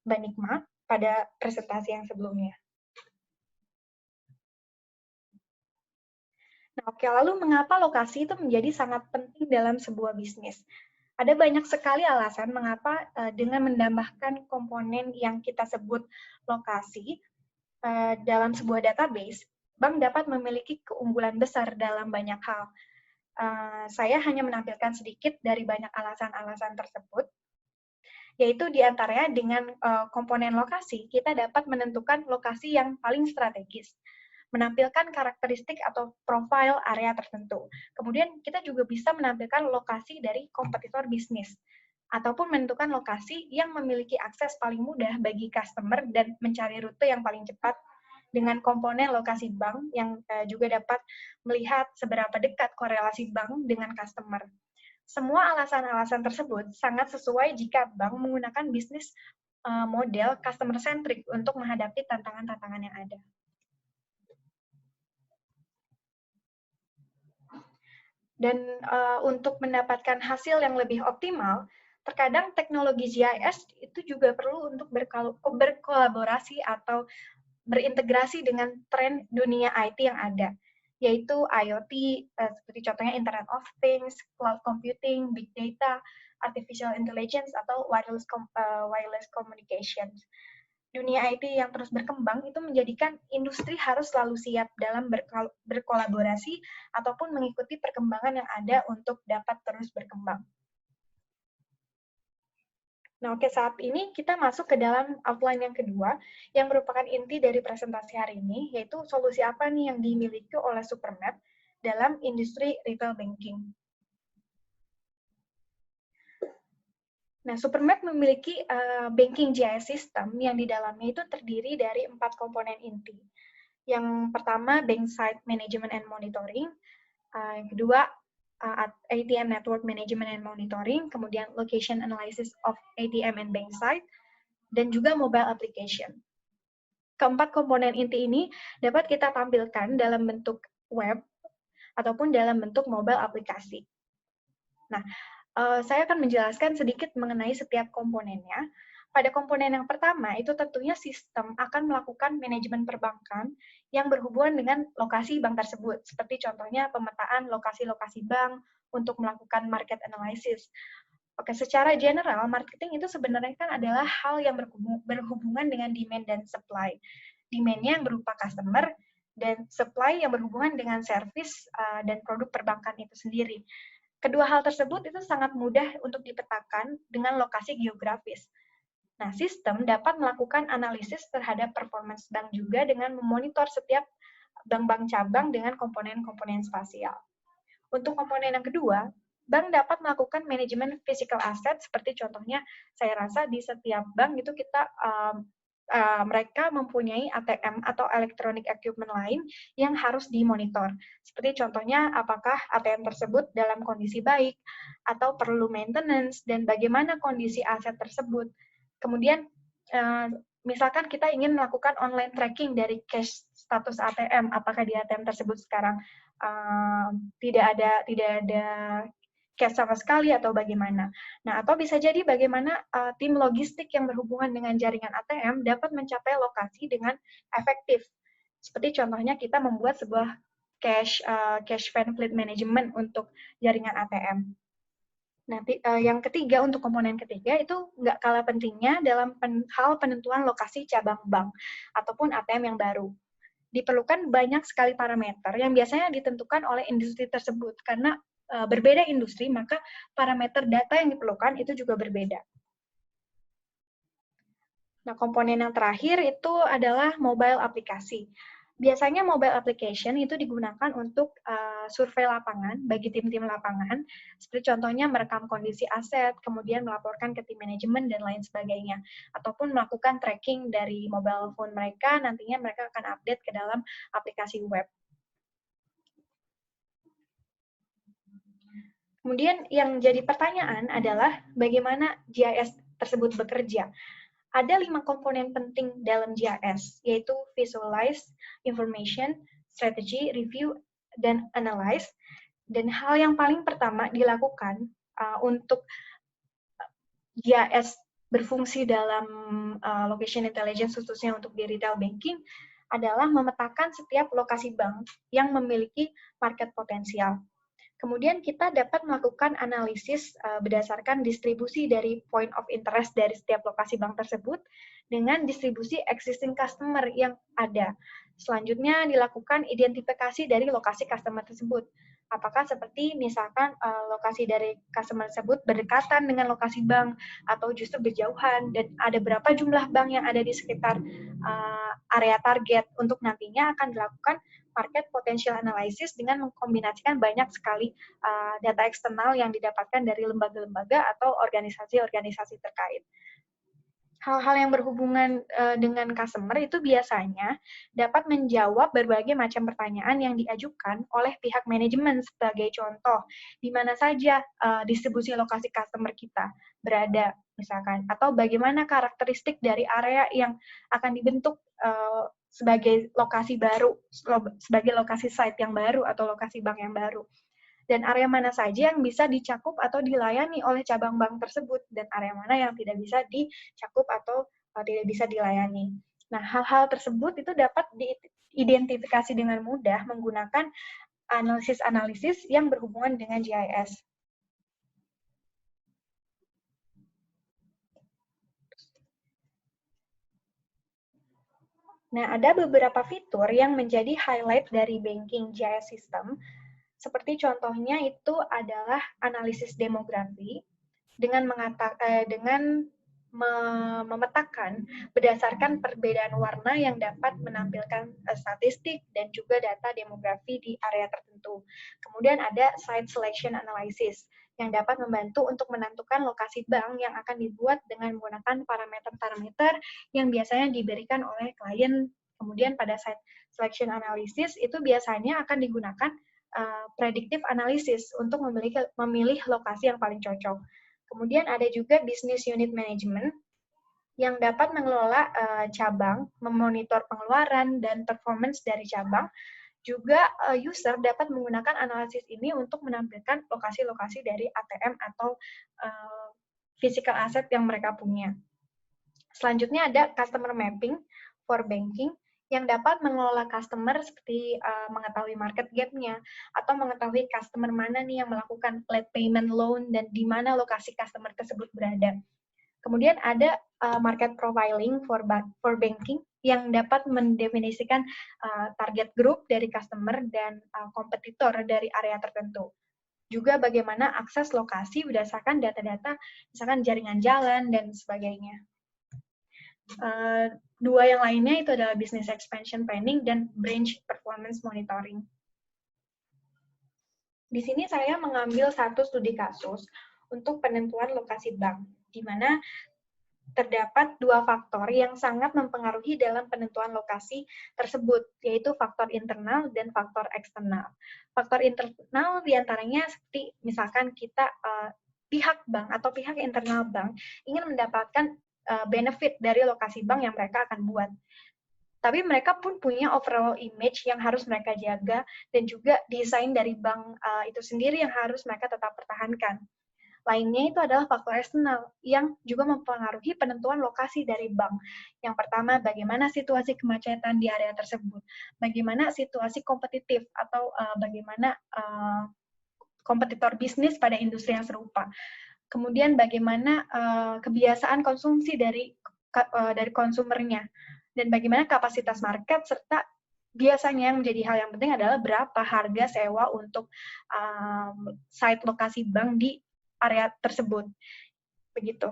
Mbak Nikma pada presentasi yang sebelumnya. Nah, oke, lalu mengapa lokasi itu menjadi sangat penting dalam sebuah bisnis? Ada banyak sekali alasan mengapa dengan menambahkan komponen yang kita sebut lokasi dalam sebuah database, bank dapat memiliki keunggulan besar dalam banyak hal. Saya hanya menampilkan sedikit dari banyak alasan-alasan tersebut, yaitu diantaranya dengan komponen lokasi, kita dapat menentukan lokasi yang paling strategis, menampilkan karakteristik atau profil area tertentu. Kemudian kita juga bisa menampilkan lokasi dari kompetitor bisnis, ataupun menentukan lokasi yang memiliki akses paling mudah bagi customer dan mencari rute yang paling cepat dengan komponen lokasi bank yang juga dapat melihat seberapa dekat korelasi bank dengan customer. Semua alasan-alasan tersebut sangat sesuai jika bank menggunakan bisnis model customer-centric untuk menghadapi tantangan-tantangan yang ada. Dan untuk mendapatkan hasil yang lebih optimal, terkadang teknologi GIS itu juga perlu untuk berkolaborasi atau berintegrasi dengan tren dunia IT yang ada. yaitu IoT, seperti contohnya Internet of Things, cloud computing, big data, artificial intelligence, atau wireless communications. Dunia IT yang terus berkembang itu menjadikan industri harus selalu siap dalam berkolaborasi ataupun mengikuti perkembangan yang ada untuk dapat terus berkembang. Nah, oke, saat ini kita masuk ke dalam outline yang kedua, yang merupakan inti dari presentasi hari ini, yaitu solusi apa nih yang dimiliki oleh Supermap dalam industri retail banking. Nah, Supermap memiliki banking GIS system yang di dalamnya itu terdiri dari 4 komponen inti. Yang pertama, bank site management and monitoring. Yang kedua, ATM network management and monitoring. Kemudian, location analysis of ATM and bank site. Dan juga mobile application. Keempat komponen inti ini dapat kita tampilkan dalam bentuk web ataupun dalam bentuk mobile aplikasi. Nah, saya akan menjelaskan sedikit mengenai setiap komponennya. Pada komponen yang pertama, itu tentunya sistem akan melakukan manajemen perbankan yang berhubungan dengan lokasi bank tersebut, seperti contohnya pemetaan lokasi-lokasi bank untuk melakukan market analysis. Oke, secara general, marketing itu sebenarnya kan adalah hal yang berhubungan dengan demand dan supply. Demand-nya yang berupa customer, dan supply yang berhubungan dengan service dan produk perbankan itu sendiri. Kedua hal tersebut itu sangat mudah untuk dipetakan dengan lokasi geografis. Nah, sistem dapat melakukan analisis terhadap performance bank juga dengan memonitor setiap bank-bank cabang dengan komponen-komponen spasial. Untuk komponen yang kedua, bank dapat melakukan manajemen physical asset, seperti contohnya saya rasa di setiap bank itu kita mereka mempunyai ATM atau electronic equipment lain yang harus dimonitor. Seperti contohnya apakah ATM tersebut dalam kondisi baik atau perlu maintenance dan bagaimana kondisi aset tersebut. Kemudian misalkan kita ingin melakukan online tracking dari cash status ATM, apakah di ATM tersebut sekarang tidak ada cash sama sekali atau bagaimana. Nah, atau bisa jadi bagaimana tim logistik yang berhubungan dengan jaringan ATM dapat mencapai lokasi dengan efektif. Seperti contohnya kita membuat sebuah cash van fleet management untuk jaringan ATM. Nah, yang ketiga, untuk komponen ketiga itu nggak kalah pentingnya dalam hal penentuan lokasi cabang bank ataupun ATM yang baru. Diperlukan banyak sekali parameter yang biasanya ditentukan oleh industri tersebut, karena berbeda industri, maka parameter data yang diperlukan itu juga berbeda. Nah, komponen yang terakhir itu adalah mobile aplikasi. Biasanya mobile application itu digunakan untuk survei lapangan bagi tim-tim lapangan, seperti contohnya merekam kondisi aset, kemudian melaporkan ke tim manajemen, dan lain sebagainya. Ataupun melakukan tracking dari mobile phone mereka, nantinya mereka akan update ke dalam aplikasi web. Kemudian yang jadi pertanyaan adalah bagaimana GIS tersebut bekerja. Ada 5 komponen penting dalam GIS, yaitu visualize, information, strategy, review, dan analyze. Dan hal yang paling pertama dilakukan untuk GIS berfungsi dalam location intelligence, khususnya untuk di retail banking, adalah memetakan setiap lokasi bank yang memiliki market potensial. Kemudian kita dapat melakukan analisis berdasarkan distribusi dari point of interest dari setiap lokasi bank tersebut dengan distribusi existing customer yang ada. Selanjutnya dilakukan identifikasi dari lokasi customer tersebut. Apakah seperti misalkan lokasi dari customer tersebut berdekatan dengan lokasi bank atau justru berjauhan, dan ada berapa jumlah bank yang ada di sekitar area target. Untuk nantinya akan dilakukan market potential analysis dengan mengkombinasikan banyak sekali data eksternal yang didapatkan dari lembaga-lembaga atau organisasi-organisasi terkait. Hal-hal yang berhubungan dengan customer itu biasanya dapat menjawab berbagai macam pertanyaan yang diajukan oleh pihak manajemen. Sebagai contoh, di mana saja distribusi lokasi customer kita berada, misalkan, atau bagaimana karakteristik dari area yang akan dibentuk sebagai lokasi baru, sebagai lokasi site yang baru atau lokasi bank yang baru. Dan area mana saja yang bisa dicakup atau dilayani oleh cabang bank tersebut, dan area mana yang tidak bisa dicakup atau tidak bisa dilayani. Nah, hal-hal tersebut itu dapat diidentifikasi dengan mudah menggunakan analisis-analisis yang berhubungan dengan GIS. Nah, ada beberapa fitur yang menjadi highlight dari banking GIS system, seperti contohnya itu adalah analisis demografi dengan memetakan berdasarkan perbedaan warna yang dapat menampilkan statistik dan juga data demografi di area tertentu. Kemudian ada site selection analysis yang dapat membantu untuk menentukan lokasi bank yang akan dibuat dengan menggunakan parameter-parameter yang biasanya diberikan oleh klien. Kemudian pada site selection analysis itu biasanya akan digunakan predictive analysis untuk memilih lokasi yang paling cocok. Kemudian ada juga business unit management yang dapat mengelola cabang, memonitor pengeluaran dan performance dari cabang. Juga user dapat menggunakan analisis ini untuk menampilkan lokasi-lokasi dari ATM atau physical asset yang mereka punya. Selanjutnya ada customer mapping for banking yang dapat mengelola customer seperti mengetahui market gap-nya atau mengetahui customer mana nih yang melakukan late payment loan dan di mana lokasi customer tersebut berada. Kemudian ada market profiling for banking yang dapat mendefinisikan target group dari customer dan kompetitor dari area tertentu. Juga bagaimana akses lokasi berdasarkan data-data, misalkan jaringan jalan dan sebagainya. Dua yang lainnya itu adalah business expansion planning dan branch performance monitoring. Di sini saya mengambil satu studi kasus untuk penentuan lokasi bank, di mana terdapat dua faktor yang sangat mempengaruhi dalam penentuan lokasi tersebut, yaitu faktor internal dan faktor eksternal. Faktor internal diantaranya seperti misalkan kita pihak bank atau pihak internal bank ingin mendapatkan benefit dari lokasi bank yang mereka akan buat. Tapi mereka pun punya overall image yang harus mereka jaga dan juga desain dari bank itu sendiri yang harus mereka tetap pertahankan. Lainnya itu adalah faktor eksternal yang juga mempengaruhi penentuan lokasi dari bank. Yang pertama, bagaimana situasi kemacetan di area tersebut, bagaimana situasi kompetitif atau bagaimana kompetitor bisnis pada industri yang serupa. Kemudian bagaimana kebiasaan konsumsi dari konsumernya, dan bagaimana kapasitas market, serta biasanya yang menjadi hal yang penting adalah berapa harga sewa untuk site lokasi bank di area tersebut. Begitu.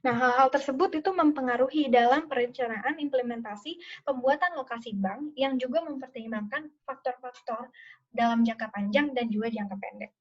Nah, hal-hal tersebut itu mempengaruhi dalam perencanaan implementasi pembuatan lokasi bank yang juga mempertimbangkan faktor-faktor dalam jangka panjang dan juga jangka pendek.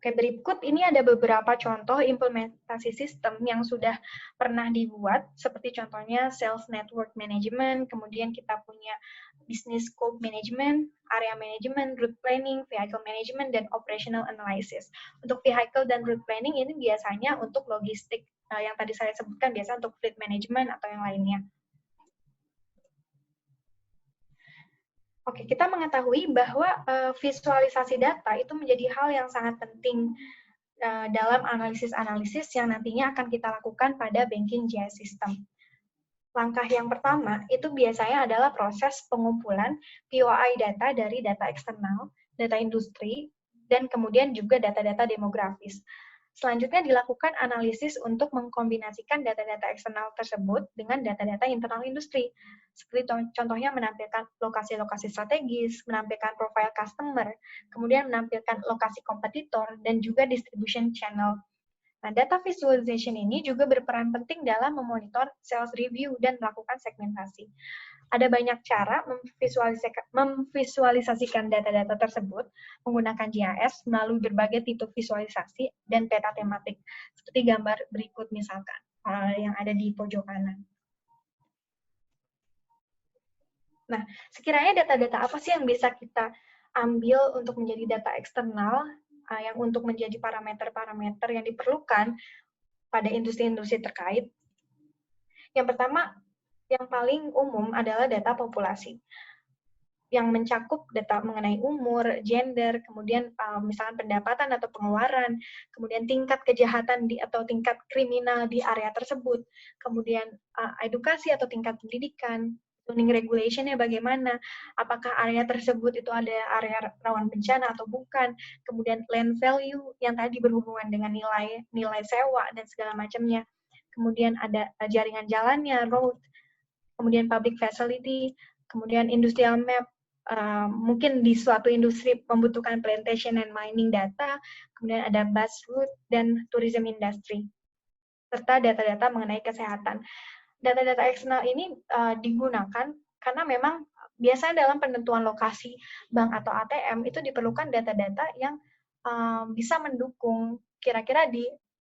Oke, berikut ini ada beberapa contoh implementasi sistem yang sudah pernah dibuat, seperti contohnya Sales Network Management, kemudian kita punya Business Scope Management, Area Management, Route Planning, Vehicle Management, dan Operational Analysis. Untuk Vehicle dan Route Planning ini biasanya untuk logistik, yang tadi saya sebutkan biasa untuk Fleet Management atau yang lainnya. Oke, kita mengetahui bahwa visualisasi data itu menjadi hal yang sangat penting dalam analisis-analisis yang nantinya akan kita lakukan pada banking GIS system. Langkah yang pertama itu biasanya adalah proses pengumpulan POI data dari data eksternal, data industri, dan kemudian juga data-data demografis. Selanjutnya dilakukan analisis untuk mengkombinasikan data-data eksternal tersebut dengan data-data internal industri. Seperti contohnya menampilkan lokasi-lokasi strategis, menampilkan profile customer, kemudian menampilkan lokasi kompetitor, dan juga distribution channel. Nah, data visualization ini juga berperan penting dalam memonitor sales review dan melakukan segmentasi. Ada banyak cara memvisualisasikan data-data tersebut menggunakan GIS melalui berbagai tipe visualisasi dan peta tematik, seperti gambar berikut misalkan, yang ada di pojok kanan. Nah, sekiranya data-data apa sih yang bisa kita ambil untuk menjadi data eksternal, yang untuk menjadi parameter-parameter yang diperlukan pada industri-industri terkait? Yang pertama, yang paling umum adalah data populasi. yang mencakup data mengenai umur, gender, kemudian misalnya pendapatan atau pengeluaran, kemudian tingkat kejahatan atau tingkat kriminal di area tersebut, kemudian edukasi atau tingkat pendidikan, zoning regulation-nya bagaimana, apakah area tersebut itu ada area rawan bencana atau bukan, kemudian land value yang tadi berhubungan dengan nilai sewa dan segala macamnya, kemudian ada jaringan jalannya, road, kemudian public facility, kemudian industrial map, mungkin di suatu industri membutuhkan plantation and mining data, kemudian ada bus route dan tourism industry, serta data-data mengenai kesehatan. Data-data eksternal ini digunakan karena memang biasanya dalam penentuan lokasi bank atau ATM itu diperlukan data-data yang bisa mendukung kira-kira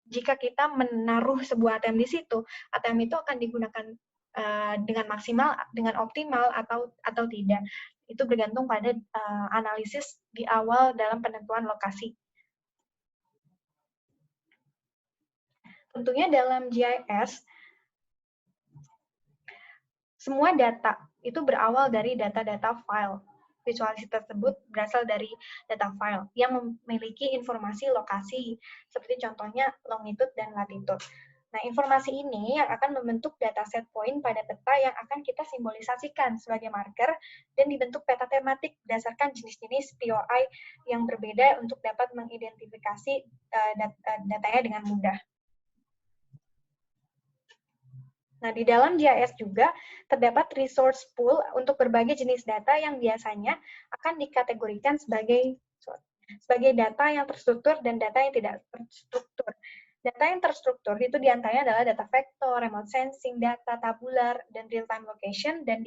jika kita menaruh sebuah ATM di situ, ATM itu akan digunakan dengan maksimal, dengan optimal atau tidak. Itu bergantung pada analisis di awal dalam penentuan lokasi. Tentunya dalam GIS, semua data itu berawal dari data-data file. Visualisasi tersebut berasal dari data file yang memiliki informasi lokasi, seperti contohnya longitude dan latitude. Nah, informasi ini yang akan membentuk dataset point pada peta yang akan kita simbolisasikan sebagai marker dan dibentuk peta tematik berdasarkan jenis-jenis POI yang berbeda untuk dapat mengidentifikasi datanya dengan mudah. Nah, di dalam GIS juga terdapat resource pool untuk berbagai jenis data yang biasanya akan dikategorikan sebagai data yang terstruktur dan data yang tidak terstruktur. Data yang terstruktur itu diantaranya adalah data vektor, remote sensing, data tabular, dan real-time location, dan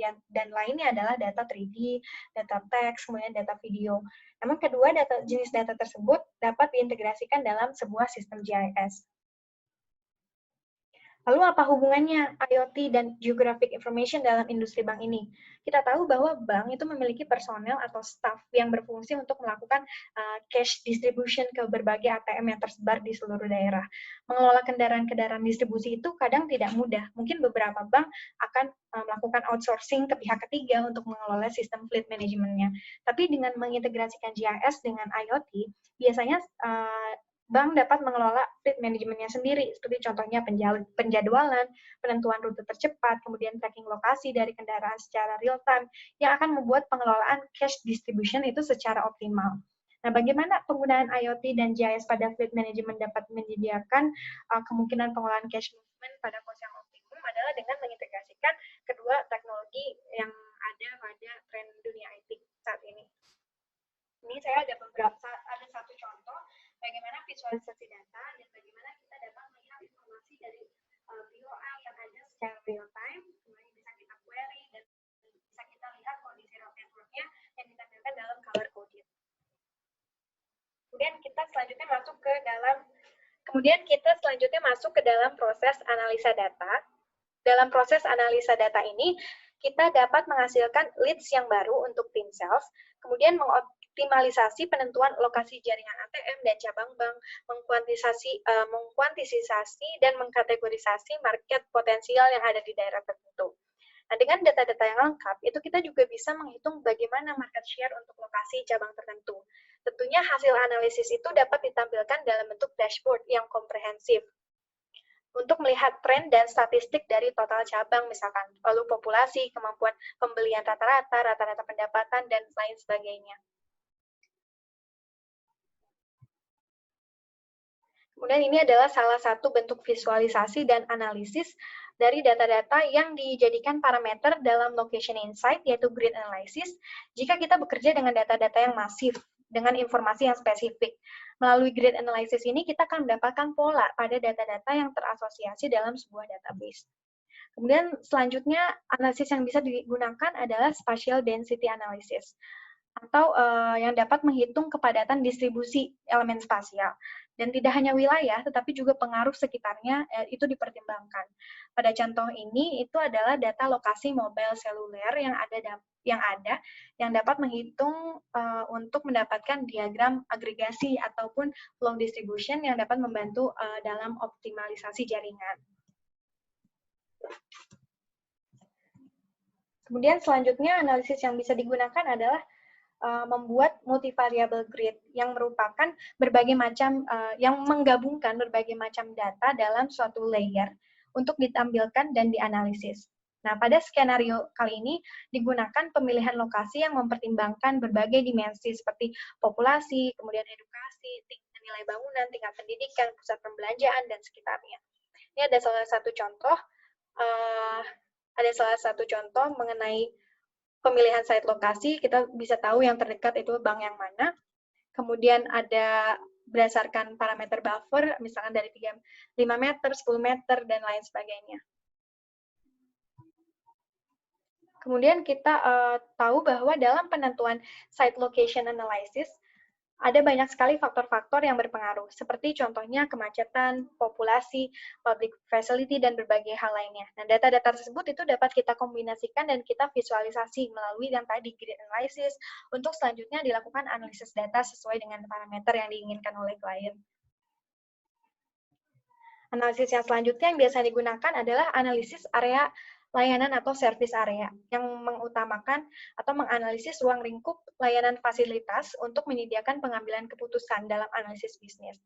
lainnya adalah data 3D, data teks, kemudian data video. Namun kedua jenis data tersebut dapat diintegrasikan dalam sebuah sistem GIS. Lalu apa hubungannya IoT dan Geographic Information dalam industri bank ini? Kita tahu bahwa bank itu memiliki personel atau staff yang berfungsi untuk melakukan cash distribution ke berbagai ATM yang tersebar di seluruh daerah. Mengelola kendaraan-kendaraan distribusi itu kadang tidak mudah. Mungkin beberapa bank akan melakukan outsourcing ke pihak ketiga untuk mengelola sistem fleet manajemennya. Tapi dengan mengintegrasikan GIS dengan IoT, biasanya bank dapat mengelola fleet manajemennya sendiri, seperti contohnya penjadwalan, penentuan rute tercepat, kemudian tracking lokasi dari kendaraan secara real-time, yang akan membuat pengelolaan cash distribution itu secara optimal. Nah, bagaimana penggunaan IoT dan GIS pada fleet management dapat menyediakan kemungkinan pengelolaan cash movement pada cost yang optimum adalah dengan mengintegrasikan kedua teknologi yang ada pada tren dunia IT saat ini. Ini saya ada satu contoh bagaimana visualisasi data dan bagaimana kita dapat melihat informasi dari POI yang ada secara real time, kemudian bisa kita query dan bisa kita lihat kondisi route network-nya yang ditampilkan dalam color coded. Kemudian kita selanjutnya masuk ke dalam proses analisa data. Dalam proses analisa data ini, kita dapat menghasilkan leads yang baru untuk tim sales, kemudian mengoptimalisasi penentuan lokasi jaringan ATM dan cabang bank, mengkuantisasi dan mengkategorisasi market potensial yang ada di daerah tertentu. Nah, dengan data-data yang lengkap, itu kita juga bisa menghitung bagaimana market share untuk lokasi cabang tertentu. Tentunya hasil analisis itu dapat ditampilkan dalam bentuk dashboard yang komprehensif untuk melihat tren dan statistik dari total cabang misalkan, lalu populasi, kemampuan pembelian rata-rata pendapatan, dan lain sebagainya. Kemudian ini adalah salah satu bentuk visualisasi dan analisis dari data-data yang dijadikan parameter dalam location insight, yaitu grid analysis, jika kita bekerja dengan data-data yang masif, dengan informasi yang spesifik. Melalui grid analysis ini, kita akan mendapatkan pola pada data-data yang terasosiasi dalam sebuah database. Kemudian selanjutnya, analisis yang bisa digunakan adalah spatial density analysis, atau yang dapat menghitung kepadatan distribusi elemen spasial. Dan tidak hanya wilayah, tetapi juga pengaruh sekitarnya itu dipertimbangkan. Pada contoh ini, itu adalah data lokasi mobile seluler yang dapat menghitung untuk mendapatkan diagram agregasi ataupun flow distribution yang dapat membantu dalam optimalisasi jaringan. Kemudian selanjutnya analisis yang bisa digunakan adalah membuat multivariable grid yang merupakan berbagai macam yang menggabungkan berbagai macam data dalam suatu layer untuk ditampilkan dan dianalisis. Nah, pada skenario kali ini digunakan pemilihan lokasi yang mempertimbangkan berbagai dimensi seperti populasi, kemudian edukasi, nilai bangunan, tingkat pendidikan, pusat perbelanjaan, dan sekitarnya. Ini ada salah satu contoh mengenai pemilihan site lokasi. Kita bisa tahu yang terdekat itu bank yang mana. Kemudian ada berdasarkan parameter buffer, misalkan dari 5 meter, 10 meter, dan lain sebagainya. Kemudian kita tahu bahwa dalam penentuan site location analysis, ada banyak sekali faktor-faktor yang berpengaruh, seperti contohnya kemacetan, populasi, public facility, dan berbagai hal lainnya. Nah, data-data tersebut itu dapat kita kombinasikan dan kita visualisasi melalui yang tadi grid analysis, untuk selanjutnya dilakukan analisis data sesuai dengan parameter yang diinginkan oleh klien. Analisis yang selanjutnya yang biasa digunakan adalah analisis area layanan atau service area, yang mengutamakan atau menganalisis ruang lingkup layanan fasilitas untuk menyediakan pengambilan keputusan dalam analisis bisnis.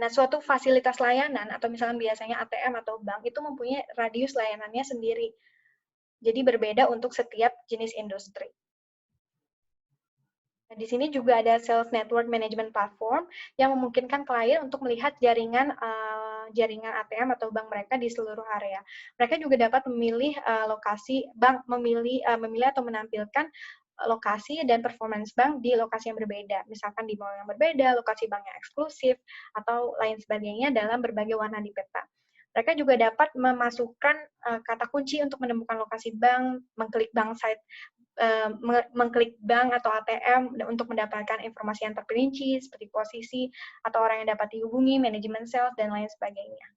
Nah, suatu fasilitas layanan, atau misalnya biasanya ATM atau bank, itu mempunyai radius layanannya sendiri. Jadi berbeda untuk setiap jenis industri. Nah, di sini juga ada Sales Network Management Platform yang memungkinkan klien untuk melihat jaringan ATM atau bank mereka di seluruh area. Mereka juga dapat memilih lokasi bank, memilih atau menampilkan lokasi dan performance bank di lokasi yang berbeda. Misalkan di mall yang berbeda, lokasi bank yang eksklusif, atau lain sebagainya dalam berbagai warna di peta. Mereka juga dapat memasukkan kata kunci untuk menemukan lokasi bank, mengklik bank atau ATM untuk mendapatkan informasi yang terperinci seperti posisi atau orang yang dapat dihubungi, manajemen sales, dan lain sebagainya.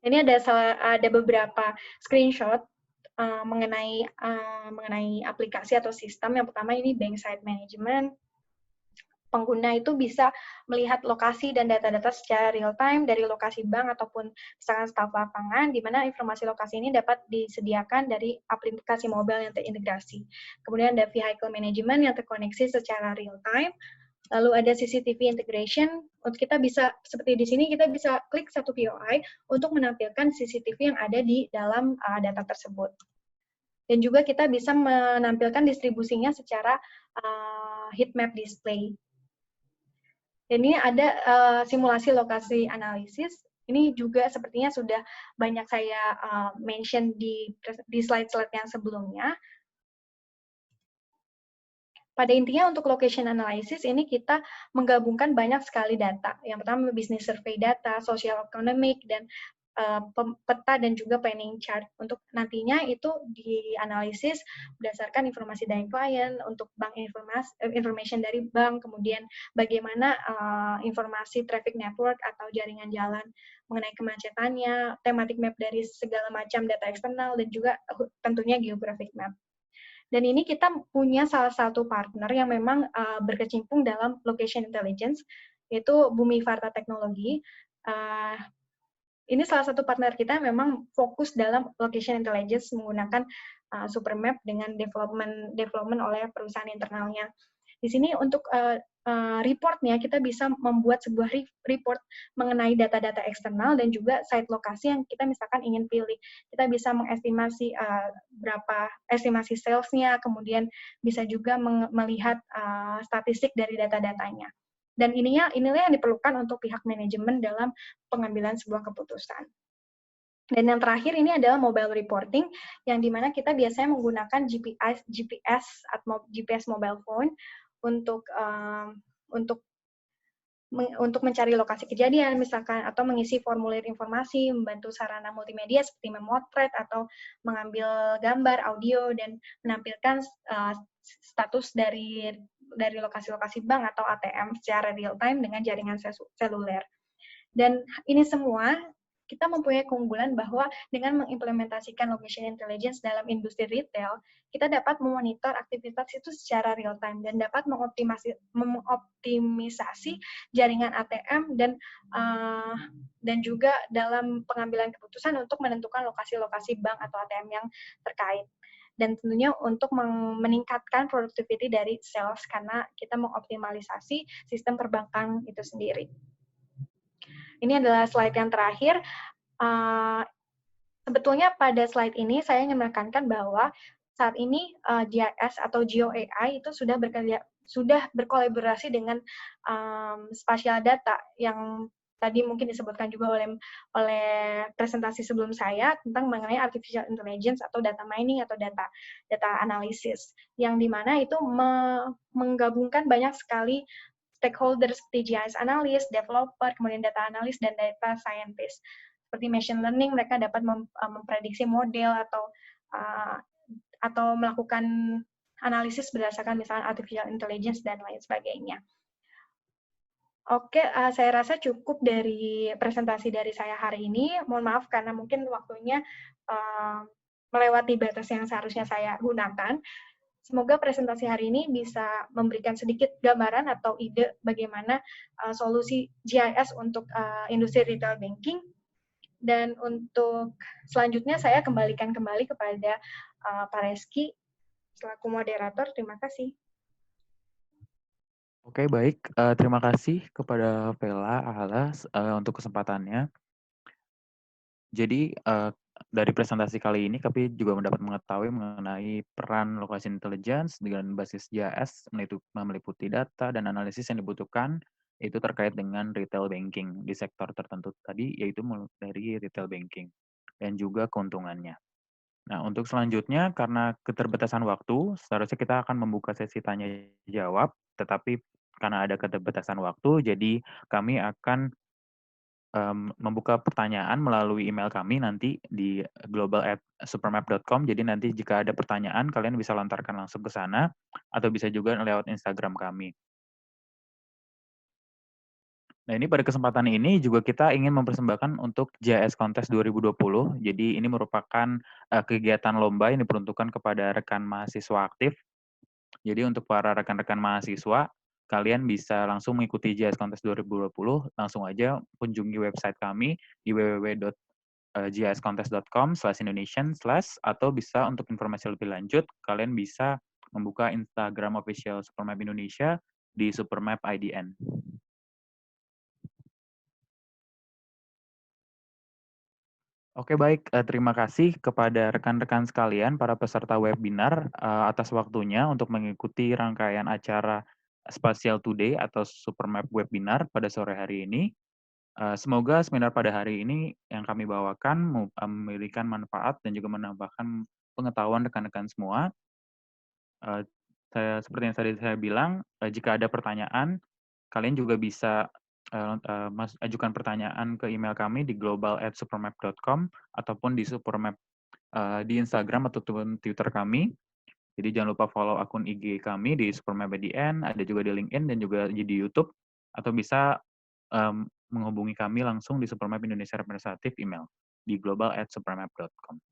Ini ada beberapa screenshot mengenai aplikasi atau sistem. Yang pertama ini bank site management. Pengguna itu bisa melihat lokasi dan data-data secara real time dari lokasi bank ataupun misalkan staf lapangan, di mana informasi lokasi ini dapat disediakan dari aplikasi mobile yang terintegrasi. Kemudian ada vehicle management yang terkoneksi secara real time. Lalu ada CCTV integration, untuk kita bisa, seperti di sini, kita bisa klik satu POI untuk menampilkan CCTV yang ada di dalam data tersebut. Dan juga kita bisa menampilkan distribusinya secara heat map display. Dan ini ada simulasi lokasi analisis. Ini juga sepertinya sudah banyak saya mention di slide-slide yang sebelumnya. Pada intinya untuk location analysis ini kita menggabungkan banyak sekali data. Yang pertama business survey data, social economic, dan peta dan juga planning chart. Untuk nantinya itu dianalisis berdasarkan informasi dari klien, untuk bank information dari bank, kemudian bagaimana informasi traffic network atau jaringan jalan mengenai kemacetannya, thematic map dari segala macam data eksternal, dan juga tentunya geographic map. Dan ini kita punya salah satu partner yang memang berkecimpung dalam location intelligence, yaitu Bumi Varta Teknologi. Ini salah satu partner kita yang memang fokus dalam location intelligence menggunakan Supermap dengan development oleh perusahaan internalnya. Di sini untuk reportnya kita bisa membuat sebuah report mengenai data-data eksternal dan juga site lokasi yang kita misalkan ingin pilih. Kita bisa mengestimasi berapa estimasi sales-nya, kemudian bisa juga melihat statistik dari data-datanya. Dan inilah yang diperlukan untuk pihak manajemen dalam pengambilan sebuah keputusan. Dan yang terakhir ini adalah mobile reporting, yang dimana kita biasanya menggunakan GPS mobile phone untuk mencari lokasi kejadian, misalkan, atau mengisi formulir informasi, membantu sarana multimedia seperti memotret atau mengambil gambar, audio, dan menampilkan status dari lokasi-lokasi bank atau ATM secara real time dengan jaringan seluler. Dan ini semua kita mempunyai keunggulan bahwa dengan mengimplementasikan location intelligence dalam industri retail, kita dapat memonitor aktivitas itu secara real time dan dapat mengoptimisasi jaringan ATM dan juga dalam pengambilan keputusan untuk menentukan lokasi-lokasi bank atau ATM yang terkait. Dan tentunya untuk meningkatkan productivity dari sales karena kita mengoptimalisasi sistem perbankan itu sendiri. Ini adalah slide yang terakhir. Sebetulnya pada slide ini saya ingin menekankan bahwa saat ini GIS atau Geo AI itu sudah berkolaborasi dengan spatial data yang tadi mungkin disebutkan juga oleh presentasi sebelum saya tentang mengenai artificial intelligence atau data mining atau data analisis, yang dimana itu menggabungkan banyak sekali stakeholders seperti GIS analis, developer, kemudian data analis, dan data scientist. Seperti machine learning, mereka dapat memprediksi model atau melakukan analisis berdasarkan misalnya artificial intelligence dan lain sebagainya. Oke, saya rasa cukup dari presentasi dari saya hari ini. Mohon maaf karena mungkin waktunya melewati batas yang seharusnya saya gunakan. Semoga presentasi hari ini bisa memberikan sedikit gambaran atau ide bagaimana solusi GIS untuk industri retail banking. Dan untuk selanjutnya saya kembalikan kembali kepada Pak Reski selaku moderator. Terima kasih. Oke, baik. Terima kasih kepada Vela Alas untuk kesempatannya. Jadi, dari presentasi kali ini kami juga mendapat mengetahui mengenai peran lokasi intelligence dengan basis GIS meliputi data dan analisis yang dibutuhkan itu terkait dengan retail banking di sektor tertentu tadi, yaitu dari retail banking dan juga keuntungannya. Nah, untuk selanjutnya karena keterbatasan waktu, seharusnya kita akan membuka sesi tanya jawab, tetapi karena ada keterbatasan waktu, jadi kami akan membuka pertanyaan melalui email kami nanti di global@supermap.com. Jadi nanti jika ada pertanyaan, kalian bisa lontarkan langsung ke sana, atau bisa juga lewat Instagram kami. Nah, ini pada kesempatan ini juga kita ingin mempersembahkan untuk JS Contest 2020. Jadi ini merupakan kegiatan lomba yang diperuntukkan kepada rekan mahasiswa aktif. Jadi untuk para rekan-rekan mahasiswa, kalian bisa langsung mengikuti JS Contest 2020, langsung aja kunjungi website kami di www.jscontest.com/Indonesian/ atau bisa untuk informasi lebih lanjut, kalian bisa membuka Instagram official Supermap Indonesia di Supermap IDN. Oke, baik. Terima kasih kepada rekan-rekan sekalian, para peserta webinar, atas waktunya untuk mengikuti rangkaian acara Spatial Today atau Supermap Webinar pada sore hari ini. Semoga seminar pada hari ini yang kami bawakan memberikan manfaat dan juga menambahkan pengetahuan rekan-rekan semua. Seperti yang tadi saya bilang, jika ada pertanyaan, kalian juga bisa ajukan pertanyaan ke email kami di global@supermap.com ataupun di Supermap di Instagram ataupun Twitter kami. Jadi jangan lupa follow akun IG kami di Supermap IDN, ada juga di LinkedIn dan juga di YouTube, atau bisa menghubungi kami langsung di Supermap Indonesia Representative email di global@supermap.com.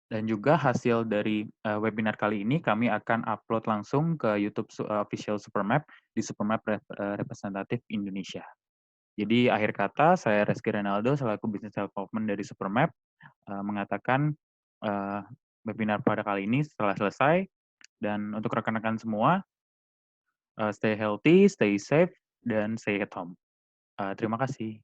Dan juga hasil dari webinar kali ini kami akan upload langsung ke YouTube official Supermap di Supermap Representative Indonesia. Jadi akhir kata, saya Reski Renaldo selaku Business Development dari Supermap mengatakan webinar pada kali ini setelah selesai, dan untuk rekan-rekan semua, stay healthy, stay safe, dan stay at home. Terima kasih.